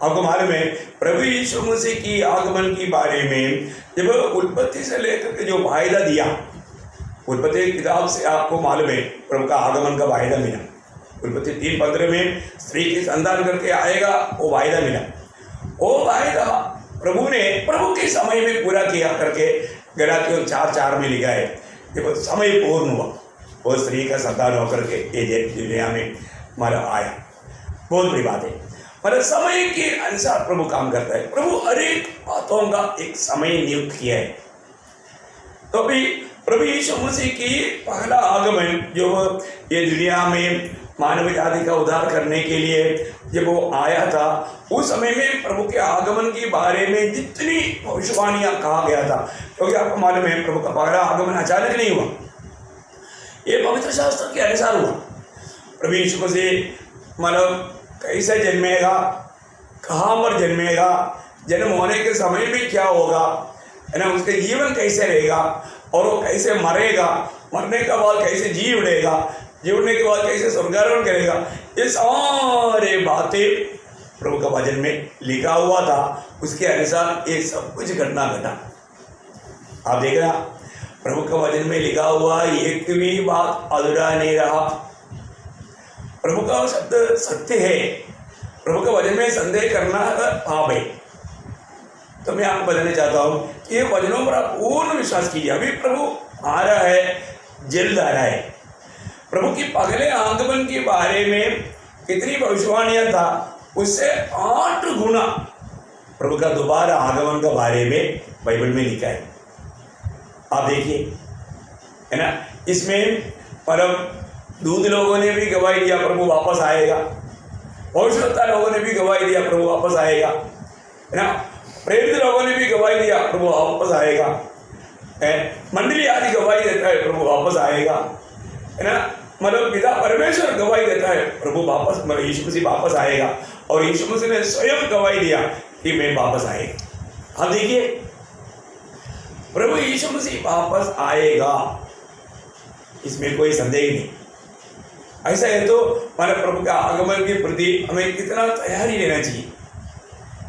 आपको मालूम है प्रभु यीशु मसीह की आगमन के बारे में जब उत्पत्ति से लेकर के जो वायदा दिया, उत्पत्ति किताब से आपको मालूम है प्रभु का आगमन का वायदा मिला। उत्पत्ति 3:15 में स्त्री की संतान करके आएगा, वो वायदा मिला। वो वायदा प्रभु ने प्रभु के समय में पूरा किया करके गलातियों 4:4 में लिखा है। देखो, समय पूर्ण हुआ, वो स्त्री का संतान होकर के ये दुनिया में हमारा आया। बहुत बड़ी बात है। मतलब समय के अनुसार प्रभु काम करता है। प्रभु हर एक बातों का एक समय नियुक्त किया है। तो अभी प्रभु यीशु मसीह की पहला आगमन जो ये दुनिया में मानव जाति का उद्धार करने के लिए जब वो आया था, उस समय में प्रभु के आगमन के बारे में जितनी भविष्यवाणियाँ कहा गया था, क्योंकि आपको मालूम है प्रभु का पहला आगमन अचानक नहीं हुआ, ये पवित्र शास्त्र के अनुसार हुआ। प्रभु यीशु मसीह मतलब कैसे जन्मेगा, कहाँ पर जन्मेगा, जन्म होने के समय में क्या होगा, है ना, उसके जीवन कैसे रहेगा और वो कैसे मरेगा, मरने के बाद कैसे जी उठेगा, जी उठने के बाद कैसे स्वर्गारोहण करेगा, ये सारे बातें प्रभु का वचन में लिखा हुआ था। उसके अनुसार ये सब कुछ घटना घटा। आप देख रहे हैं प्रभु का वचन में लिखा हुआ एक भी बात अधूरा नहीं रहा। प्रभु का शब्द सत्य है। प्रभु के वचन में संदेह करना पाप है। तो मैं आपको बताना चाहता हूँ कि ये वचनों पर आप पूर्ण विश्वास कीजिए। अभी प्रभु आ रहा है, जल्द आ रहा है। प्रभु की पहले आगमन के बारे में कितनी भविष्यवाणियाँ था, उससे 8 गुना प्रभु का दोबारा आगमन के बारे में बाइबल में लिखा है। आप देखिए, है ना, इसमें परम दूध लोगों ने भी गवाही दिया प्रभु वापस आएगा, भविष्यवक्ता लोगों ने भी गवाही दिया प्रभु वापस आएगा, है ना, प्रेरित लोगों ने भी गवाही दिया प्रभु वापस आएगा, मंडली आदि गवाही देता है प्रभु वापस आएगा, है ना, मतलब पिता परमेश्वर गवाही देता है प्रभु वापस, मतलब यीशु मसीह वापस आएगा। और यीशु मसीह ने स्वयं गवाही दिया कि मैं वापस आएगा। हाँ देखिए, प्रभु यीशु मसीह वापस आएगा, इसमें कोई संदेह नहीं। ऐसा है तो हमारे प्रभु के आगमन के प्रति हमें कितना तैयारी लेना चाहिए।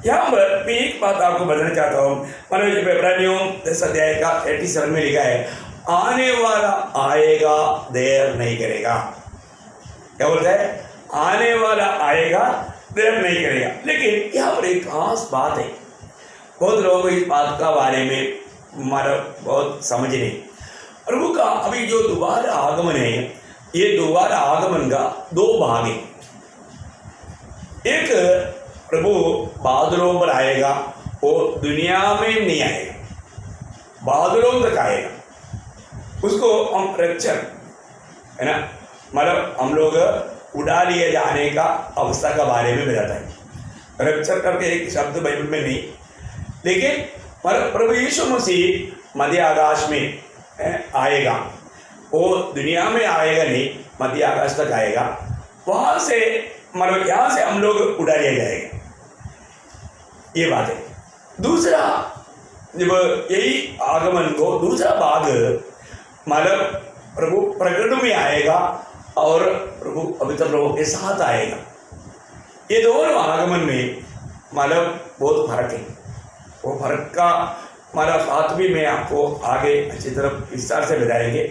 यहाँ पर मैं एक बात आपको बताना चाहता हूँ। हमारे इब्रानियों 10 अध्याय का 37 में लिखा है, आने वाला आएगा, देर नहीं करेगा। क्या बोलता है? आने वाला आएगा, देर नहीं करेगा। लेकिन यहाँ पर एक खास बात है, बहुत लोगों को इस बात का बारे में मतलब बहुत समझ नहीं। प्रभु का अभी जो दोबारा आगमन है, ये दोबारा आगमन का दो भाग है। एक प्रभु बादलों पर आएगा, वो दुनिया में नहीं आएगा, बादलों तक आएगा। उसको हम रैप्चर है ना, मतलब हम लोग उड़ा लिए जाने का अवस्था का बारे में बताता है। रैप्चर करके एक शब्द बाइबल में नहीं, लेकिन मतलब प्रभु यीशु मसीह मध्य आकाश में आएगा। वो दुनिया में आएगा नहीं, मध्य आकाश तक आएगा। वहाँ से मतलब यहाँ से हम लोग उड़ा लिया जाएगा, ये बात है। दूसरा, जब यही आगमन को दूसरा भाग मतलब प्रभु प्रकट में आएगा और प्रभु पवित्र लोगों के साथ आएगा। ये दोनों आगमन में मतलब बहुत फर्क है। वो फर्क का मतलब बात भी मैं आपको आगे अच्छी तरह विस्तार से बताएंगे।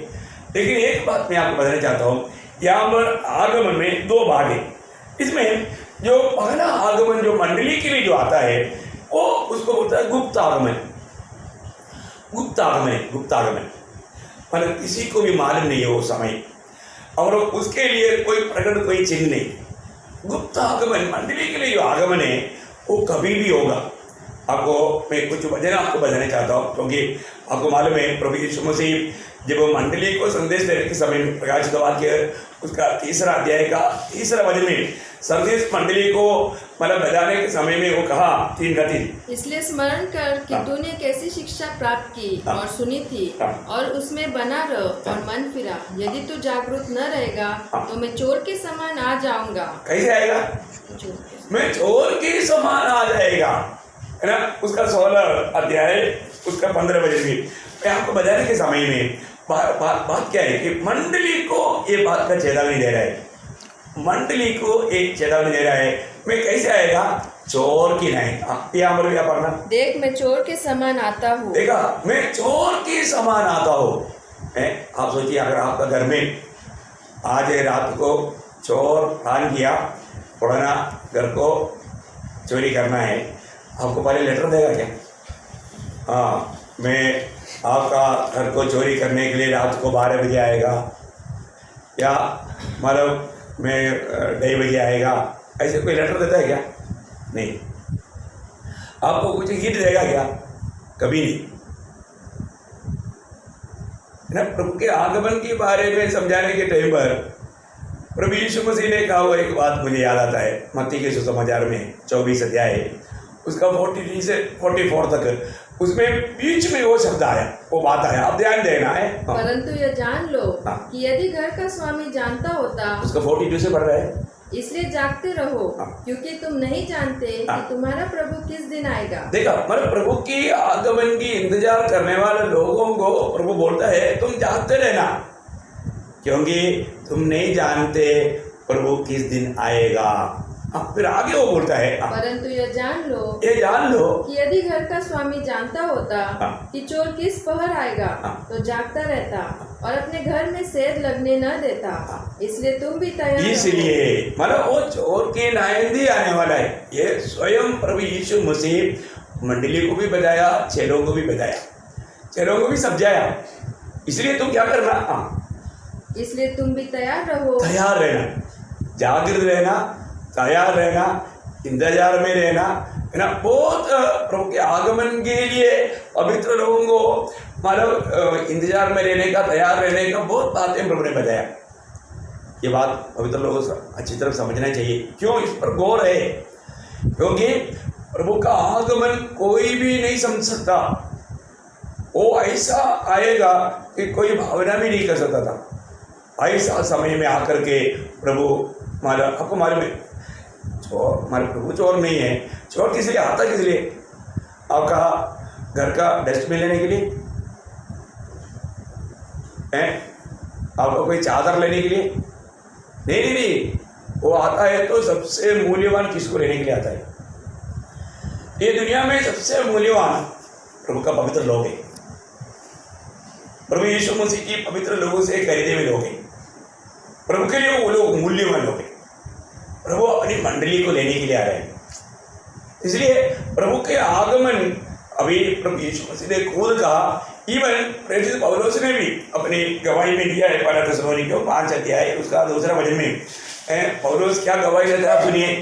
लेकिन एक बात मैं आपको बताना चाहता हूँ, यहाँ पर आगमन में दो भाग है। इसमें जो पहला आगमन जो मंडली के लिए जो आता है, वो उसको बोलता है गुप्त आगमन। गुप्त आगमन, गुप्त आगमन मतलब किसी को भी मालूम नहीं है वो समय, और उसके लिए कोई प्रकट कोई चिन्ह नहीं। गुप्त आगमन मंडली के लिए जो आगमन है वो कभी भी होगा। आपको मैं कुछ वचन आपको बताना चाहता हूँ, क्योंकि आपको मालूम है प्रभु यीशु मसीह जब मंडली को संदेश देने के समय में प्रकाशित वाक्य उसका 3 अध्याय का 3 वचन में संदेश मंडली को मतलब बताने के समय में वो कहा 3:3, इसलिए स्मरण कर कि तूने कैसी शिक्षा प्राप्त की और सुनी थी और उसमें बना रह और मन फिरा। यदि तू जागरूक न रहेगा तो मैं चोर के समान आ जाऊंगा। कैसे आएगा? मैं चोर के समान आ जाएगा, है ना। उसका 16 अध्याय उसका 15 वचन भी मैं आपको बताने के समय में बात क्या है कि मंडली को ये बात का चेतावनी दे रहा है। मंडली को एक चेतावनी दे रहा है, मैं कैसे आएगा? चोर की नहीं। यहाँ पर क्या पढ़ना? देख मैं चोर के समान आता हूँ। देखा, मैं चोर के समान आता हूँ। आप सोचिए, अगर आपका घर में आज रात को चोर प्लान किया पड़ना घर को चोरी करना है, आपको पहले लेटर देगा क्या? हाँ, मैं आपका घर को चोरी करने के लिए रात को 12 बजे आएगा, या मतलब मैं 2:30 बजे आएगा, ऐसे कोई लेटर देता है क्या? नहीं। आपको कुछ हिंट देगा क्या? कभी नहीं, है ना। प्रभु के आगमन के बारे में समझाने के टाइम पर प्रभु यीशु मसीह ने कहा, वो एक बात मुझे याद आता है, मत्ती के सुसमाचार में 24 अध्याय उसका 43 से 44 तक, उसमें बीच में वो शब्द आया, वो बात आया, आप ध्यान देना है। परंतु यह जान लो कि यदि घर का स्वामी जानता होता, उसका 42 से पढ़ रहा है, इसलिए जागते रहो क्योंकि तुम नहीं जानते कि तुम्हारा प्रभु किस दिन आएगा। देखा, मतलब प्रभु की आगमन की इंतजार करने वाले लोगों को प्रभु बोलता है तुम जागते रहना, क्योंकि तुम नहीं जानते प्रभु किस दिन आएगा। फिर आगे वो बोलता है, परंतु ये जान लो कि यदि घर का स्वामी जानता होता कि चोर किस पहर आएगा तो जागता रहता और अपने घर में सेध लगने न देता। इसलिए तुम भी तैयार रहो। इसलिए मतलब वो चोर की नायंदी आने वाला है। ये स्वयं प्रभु यीशु मसीह मंडली को भी बताया, चेलों को भी बताया, चेलों को भी समझाया। इसलिए तुम क्या करना? इसलिए तुम भी तैयार रहो, तैयार रहना, जागृत रहना, तैयार रहना, इंतजार में रहना, है ना। बहुत प्रभु के आगमन के लिए पवित्र लोगों को मतलब इंतजार में रहने का, तैयार रहने का बहुत बातें प्रभु ने बताया। ये बात पवित्र लोगों को अच्छी तरह समझना चाहिए। क्यों इस पर गौर है? क्योंकि प्रभु का आगमन कोई भी नहीं समझ सकता। वो ऐसा आएगा कि कोई भावना भी नहीं कर सकता था। ऐसा समय में आकर के प्रभु मतलब आपको मालूम है, चोर हमारे प्रभु चोर नहीं है। चोर किस लिए आता? किस लिए? आपका घर का डस्टबिन लेने के लिए हैं? आपका कोई चादर लेने के लिए? नहीं, वो आता है तो सबसे मूल्यवान किसको लेने के लिए आता है? ये दुनिया में सबसे मूल्यवान प्रभु का पवित्र लोग है। प्रभु यीशु मसीह की पवित्र लोगों से खरीदे हुए लोग हैं। प्रभु के लिए वो लोग मूल्यवान लोग हैं। प्रभु अपनी मंडली को लेने के लिए आ रहे हैं। इसलिए प्रभु के आगमन अभी प्रभु यीशु मसीह ने खुद कहा, इवन प्रेरित पौलुस ने भी अपनी गवाही में दिया है। पहला थिस्सलुनीकियों 5 अध्याय उसका 2 वचन में पौलुस क्या गवाही देता है, सुनिए।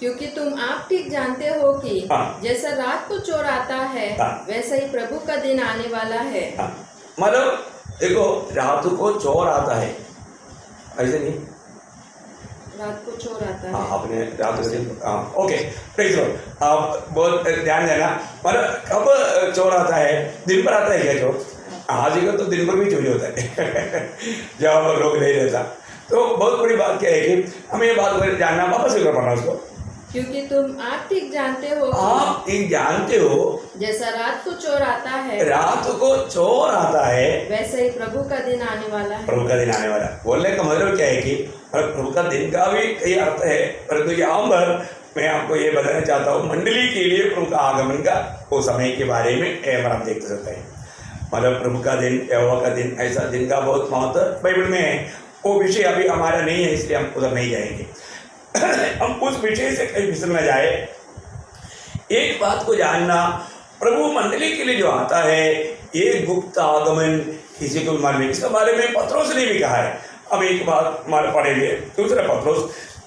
क्योंकि तुम आप ठीक जानते हो कि हाँ। जैसा रात को चोर आता है, हाँ। वैसा ही प्रभु का दिन आने वाला है। हाँ, मतलब देखो, रात को चोर आता है, ऐसे नहीं, रात को चोर आता है। हाँ, आपने रात को दिन, हाँ, ओके, प्रेज़ लॉर्ड। आप बहुत ध्यान देना, मतलब कब चोर आता है? दिन पर आता है क्या चोर? आजकल तो दिन पर भी चोरी होता है जब लोग नहीं रहता। तो बहुत बड़ी बात क्या है कि हमें ये बात जानना, वापस से पढ़ना उसको। क्योंकि तुम आप ठीक जानते हो आप ठीक जानते हो जैसा रात को चोर आता है, रात को चोर आता है, वैसे ही प्रभु का दिन आने वाला है। प्रभु का दिन आने वाला। बोलने का मतलब क्या है कि प्रभु का दिन का भी कई अर्थ है, परंतु यहाँ पर मैं आपको ये बताना चाहता हूँ, मंडली के लिए प्रभु का आगमन का वो समय के बारे में आप देख सकते हैं। मतलब प्रभु का दिन, यहोवा का दिन, ऐसा दिन का बहुत महत्व बाइबल में है। वो विषय अभी हमारा नहीं है, इसलिए हम उधर नहीं जाएंगे। हम उस विषय से कहीं फिसल न जाए। एक बात को जानना, प्रभु मंडली के लिए जो आता है, ये गुप्त आगमन किसी को भी मालूम नहीं। इसके बारे में पत्रोस ने भी कहा है। अब एक बात हमारे पढ़ेंगे, दूसरा पत्रोस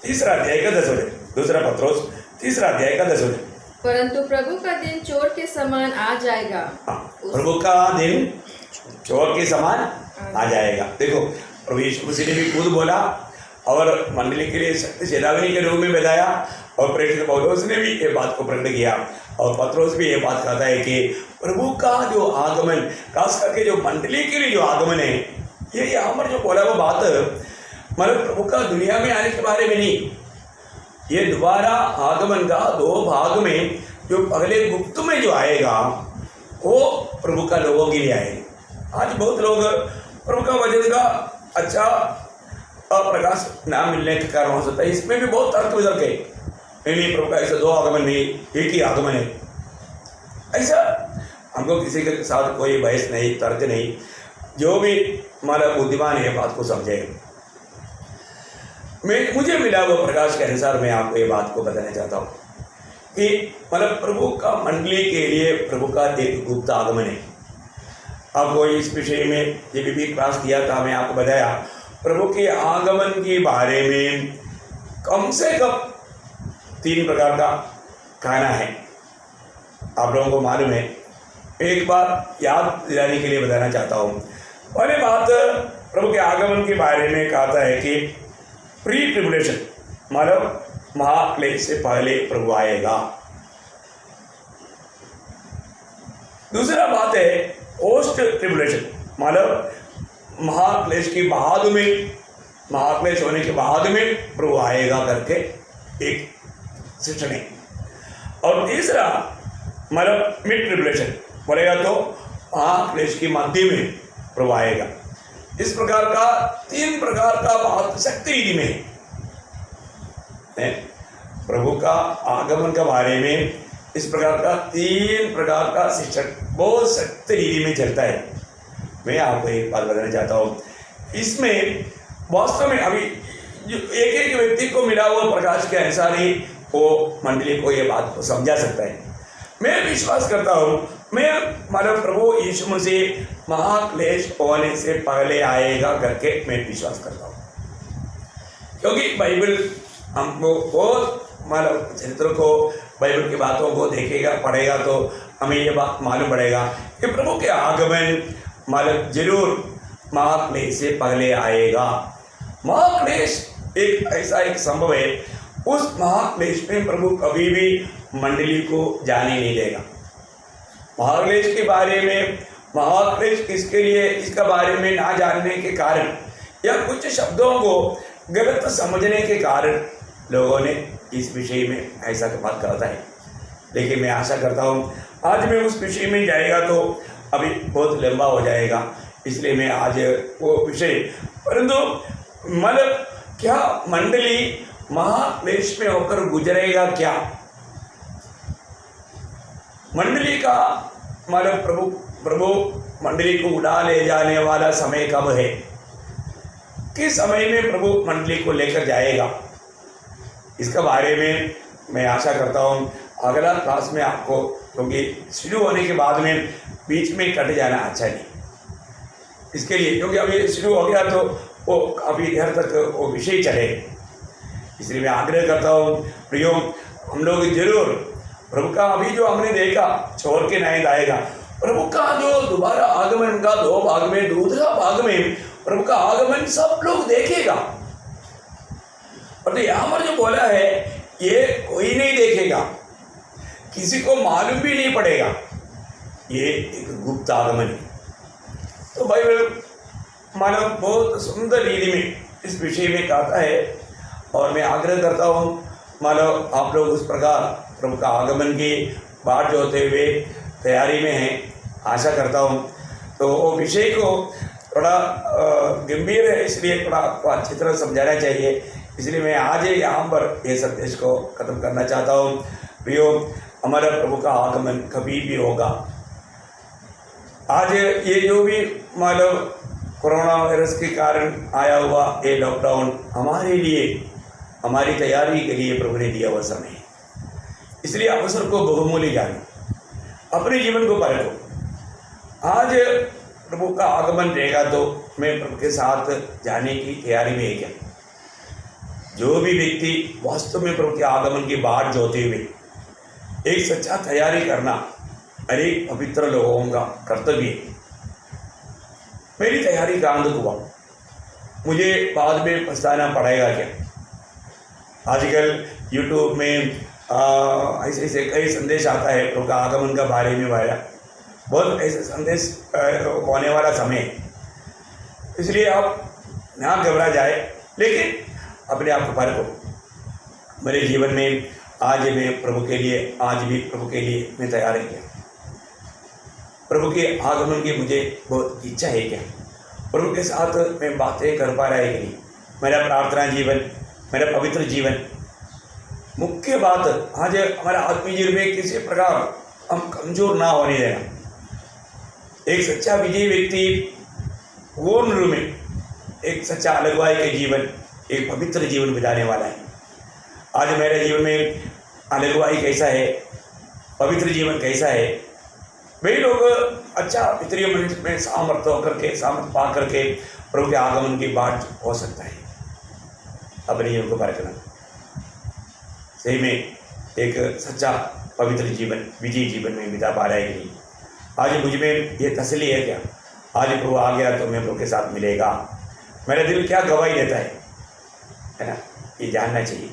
3 अध्याय का 10 वचन, दूसरा पत्रोस 3 अध्याय का 10 वचन। परंतु प्रभु का दिन चोर के समान आ जाएगा। हाँ, प्रभु का दिन चोर के समान आ जाएगा। देखो, प्रभु यीशु मसीह ने भी खुद बोला और मंडली के लिए शक्ति चेतावनी के रूप में बताया, और प्रेरित पौलुस ने भी ये बात को प्रकट किया, और पत्रोस भी ये बात कहता है कि प्रभु का जो आगमन, खास करके जो मंडली के लिए जो आगमन है, ये यहाँ पर जो बोला वो बात, मतलब प्रभु का दुनिया में आने के बारे में नहीं, ये दोबारा आगमन का 2 भाग में, जो पहले गुप्त में जो आएगा वो प्रभु का लोगों के लिए आएगा। आज बहुत लोग प्रभु का वचन का अच्छा प्रकाश ना मिलने के कारण हो सकता है, इसमें भी बहुत तर्क वितर्क है। नहीं, प्रभु का ऐसा 2 आगमन नहीं, एक ही आगमन है। ऐसा हमको किसी के साथ कोई बहस नहीं, तर्क नहीं। जो भी हमारा बुद्धिमान है बात को समझेगा। मुझे मिला वो प्रकाश के अनुसार मैं आपको ये बात को बताना चाहता हूँ कि मतलब प्रभु का मंडली के लिए प्रभु का एक गुप्त आगमन है। आपको इस विषय में ये भी क्लास दिया था, मैं आपको बताया प्रभु के आगमन के बारे में कम से कम 3 प्रकार का कहना है। आप लोगों को मालूम है, एक बार याद दिलाने के लिए बताना चाहता हूँ। पहले बात, प्रभु के आगमन के बारे में कहता है कि प्री ट्रिबुलेशन, मतलब महाक्लेश से पहले प्रभु आएगा। दूसरा बात है पोस्ट ट्रिबुलेशन, मतलब महाक्लेश के बाद में, महाक्लेश होने के बाद में प्रभु आएगा करके एक शिक्षण है। और तीसरा मतलब मिड ट्रिबुलेशन बोलेगा तो महाक्लेश के मध्य में प्रभु आएगा। इस प्रकार का 3 प्रकार का बहुत शक्ति रीति में है। प्रभु का आगमन के बारे में इस प्रकार का 3 प्रकार का शिक्षक बहुत शक्ति रीति में चलता है। मैं आपको एक बात बताना चाहता हूँ, इसमें वास्तव में अभी एक एक व्यक्ति को मिला हुआ प्रकाश के अनुसार ही वो मंडली को ये बात को समझा सकता है। मैं विश्वास करता हूँ, मैं मतलब प्रभु यीशु मसीह महाक्लेश होने से पहले आएगा करके मैं विश्वास करता हूँ, क्योंकि बाइबल हमको बहुत मतलब चरित्र को, बाइबल की बातों को देखेगा, पढ़ेगा तो हमें ये बात मालूम पड़ेगा कि प्रभु के आगमन मतलब जरूर महाक्लेश से पहले आएगा। महाक्लेश एक ऐसा एक संभव है, उस महाक्लेश में प्रभु कभी भी मंडली को जाने नहीं देगा। महाक्लेश के बारे में, महाक्लेश किसके लिए, इसका बारे में ना जानने के कारण या कुछ शब्दों को गलत समझने के कारण लोगों ने इस विषय में ऐसा बात करता है। लेकिन मैं आशा करता हूँ आज मैं उस विषय में जाएगा तो अभी बहुत लंबा हो जाएगा, इसलिए मैं आज वो विषय, परंतु मतलब क्या मंडली महाक्लेश में होकर गुजरेगा, क्या मंडली का मतलब प्रभु मंडली को उड़ा ले जाने वाला समय कब है, किस समय में प्रभु मंडली को लेकर जाएगा, इसके बारे में मैं आशा करता हूँ अगला क्लास में आपको, क्योंकि शुरू होने के बाद में बीच में कट जाना अच्छा नहीं, इसके लिए क्योंकि अभी शुरू हो गया तो वो काफ़ी देर तक वो विषय चलेगा। इसलिए मैं आग्रह करता हूँ प्रियो, हम लोग जरूर प्रभु का अभी जो हमने देखा छोड़ के नहीं आएगा, प्रभु का जो दोबारा आगमन का 2 भाग में, दूसरा भाग में प्रभु का आगमन सब लोग देखेगा। और यहाँ पर जो बोला है ये कोई नहीं देखेगा, किसी को मालूम भी नहीं पड़ेगा, ये एक गुप्त आगमन है। तो बाइबल मानव बहुत सुंदर रीति में इस विषय में कहता है, और मैं आग्रह करता हूँ मानव आप लोग उस प्रकार प्रभु का आगमन की बाट जोते हुए तैयारी में हैं, आशा करता हूँ। तो वो विषय को थोड़ा गंभीर है, इसलिए थोड़ा आपको अच्छी तरह समझाना चाहिए, इसलिए मैं आज यहाँ पर ये संदेश को ख़त्म करना चाहता हूँ। प्रियो, हमारा प्रभु का आगमन कभी भी होगा। आज ये जो भी मतलब कोरोना वायरस के कारण आया हुआ ये लॉकडाउन हमारे लिए, हमारी तैयारी के लिए प्रभु ने दिया हुआ समय है, इसलिए अवसर को बहुमूल्य जाने, अपने जीवन को परखो। आज प्रभु का आगमन रहेगा तो मैं प्रभु के साथ जाने की तैयारी में है क्या? जो भी व्यक्ति वास्तव में प्रभु के आगमन की बाट जोते हुए एक सच्चा तैयारी करना अनेक पवित्र लोगों का कर्तव्य है। मेरी तैयारी का अंत हुआ, मुझे बाद में पछताना पड़ेगा क्या? आजकल यूट्यूब में ऐसे ऐसे कई संदेश आता है प्रभु का आगमन का बारे में वाया, बहुत ऐसे संदेश होने वाला समय है, इसलिए आप ना घबरा जाए, लेकिन अपने आप को परखो। मेरे जीवन में आज मैं प्रभु के लिए, आज भी प्रभु के लिए मैं तैयार है क्या? प्रभु के आगमन की मुझे बहुत इच्छा है क्या? प्रभु के साथ मैं बातें कर पा रहा है कि नहीं? मेरा प्रार्थना जीवन, मेरा पवित्र जीवन, मुख्य बात आज हमारे आत्मीय जीवन में किसी प्रकार हम कमजोर ना होने देना। एक सच्चा विजयी व्यक्ति पूर्ण रूप में एक सच्चा अलगवाई के जीवन, एक पवित्र जीवन बिताने वाला है। आज मेरे जीवन में अलगवाई कैसा है, पवित्र जीवन कैसा है, वे लोग अच्छा पितरीय मनुष्य में सामर्थ्य होकर के, सामर्थ्य पा करके प्रभु के आगमन की बाट हो सकता है। अपने जीवन को परखना, सही में एक सच्चा पवित्र जीवन, विजयी जीवन में बिता पा रहा है कि नहीं? आज मुझ में ये तसल्ली है क्या? आज प्रभु आ गया तो मैं प्रभु के साथ मिलेगा, मेरा दिल क्या गवाही देता है ना? ये जानना चाहिए।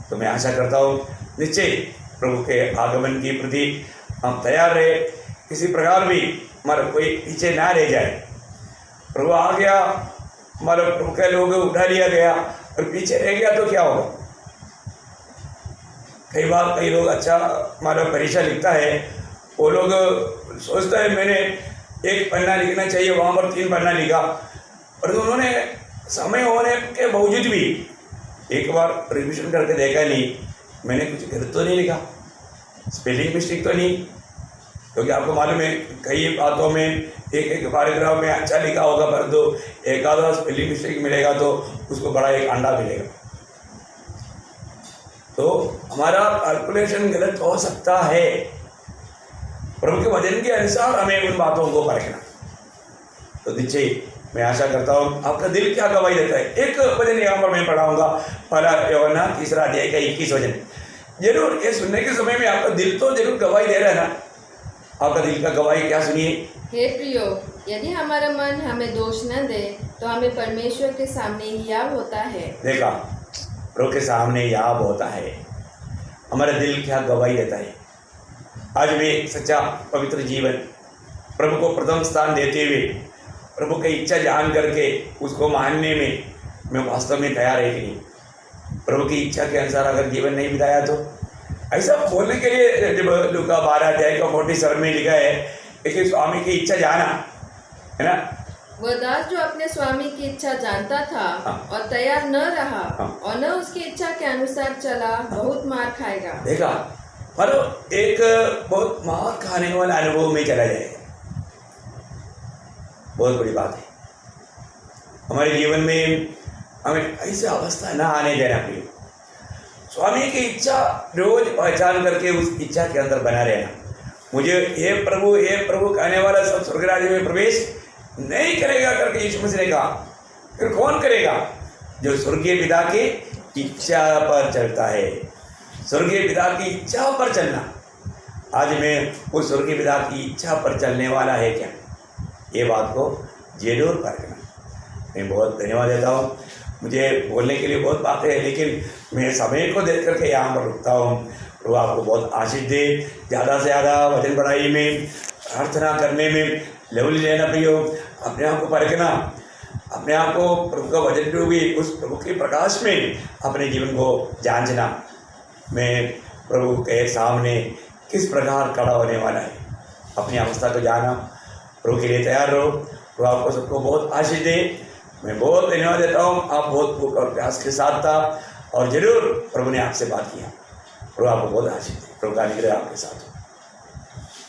तो मैं आशा करता हूँ निश्चय प्रभु के आगमन की प्रति हम तैयार रहे, किसी प्रकार भी हमारा कोई पीछे ना रह जाए। प्रभु आ गया, हमारा प्रभु के लोग उठा लिया गया और पीछे रह गया तो क्या होगा? कई बार कई लोग अच्छा हमारा परीक्षा लिखता है, वो लोग सोचता है मैंने 1 पन्ना लिखना चाहिए, वहाँ पर 3 पन्ना लिखा, और उन्होंने समय होने के बावजूद भी एक बार रिविजन करके देखा नहीं, मैंने कुछ गलत तो नहीं लिखा, स्पेलिंग मिस्टेक तो नहीं, क्योंकि आपको मालूम है कई बातों में एक पैराग्राफ में अच्छा लिखा होगा, परंतु एक आधा स्पेलिंग मिस्टेक मिलेगा तो उसको बड़ा एक अंडा मिलेगा। तो हमारा कैलकुलेशन गलत हो सकता है। प्रभु के वचन के अनुसार हमें उन बातों को परखना। तो निश्चय मैं आशा करता हूँ आपका दिल क्या गवाही देता है। एक वचन यहाँ पर मैं पढ़ाऊंगा, पहला यूहन्ना 3 अध्याय का 21 वचन। जरूर ये सुनने के समय में आपका दिल तो जरूर गवाही दे रहा है ना? आपका दिल का गवाही क्या सुनिए। हे प्रियो, यदि हमारा मन हमें दोष न दे तो हमें परमेश्वर के सामने याब होता है। देखा, प्रभु के सामने याब होता है, हमारा दिल क्या गवाही देता है। आज भी सच्चा पवित्र जीवन प्रभु को प्रथम स्थान देते हुए प्रभु की इच्छा जान करके उसको मानने में मैं वास्तव में तैयार है कि नहीं? प्रभु की इच्छा के अनुसार अगर जीवन नहीं बिताया तो ऐसा बोलने के लिए जब लूका 12 अध्याय का 47 में लिखा है कि स्वामी की इच्छा जाना, है ना? वह दास जो अपने स्वामी की इच्छा जानता था और तैयार न रहा और न उसकी इच्छा के अनुसार चला, बहुत मार खाएगा। देखा, मतलब एक बहुत मार खाने वाला अनुभव में चला जाएगा। बहुत बड़ी बात है। हमारे जीवन में हमें ऐसी अवस्था ना आने देना प्रिय। स्वामी की इच्छा रोज पहचान करके उस इच्छा के अंदर बना रहना। मुझे हे प्रभु कहने वाला सब स्वर्ग राज्य में प्रवेश नहीं करेगा करके यीशु मसीह ने कहा। फिर कौन करेगा? जो स्वर्गीय पिता की इच्छा पर चलता है। स्वर्गीय पिता की इच्छा पर चलना। आज मैं उस स्वर्गीय पिता की इच्छा पर चलने वाला है क्या, ये बात को जरूर परखना। मैं बहुत धन्यवाद देता हूँ। मुझे बोलने के लिए बहुत बातें हैं, लेकिन मैं समय को देख करके यहाँ पर रुकता हूँ। प्रभु आपको बहुत आशीष दे। ज़्यादा से ज़्यादा वचन पढ़ाई में, प्रार्थना करने में लेवल लेना प्रियो। अपने आप को परखना, अपने आप को प्रभु का वचन जो भी उस प्रभु के प्रकाश में अपने जीवन को जांचना। मैं प्रभु के सामने किस प्रकार खड़ा होने वाला है, अपनी अवस्था को जाना। प्रभु के लिए तैयार रहो। प्रभु आपको सबको बहुत आशीष दे। मैं बहुत धन्यवाद देता हूँ। आप बहुत भूख और प्यास के साथ था और जरूर प्रभु ने आपसे बात किया। प्रभु आपको बहुत आशीष दे। प्रभु का अनुग्रह आपके साथ।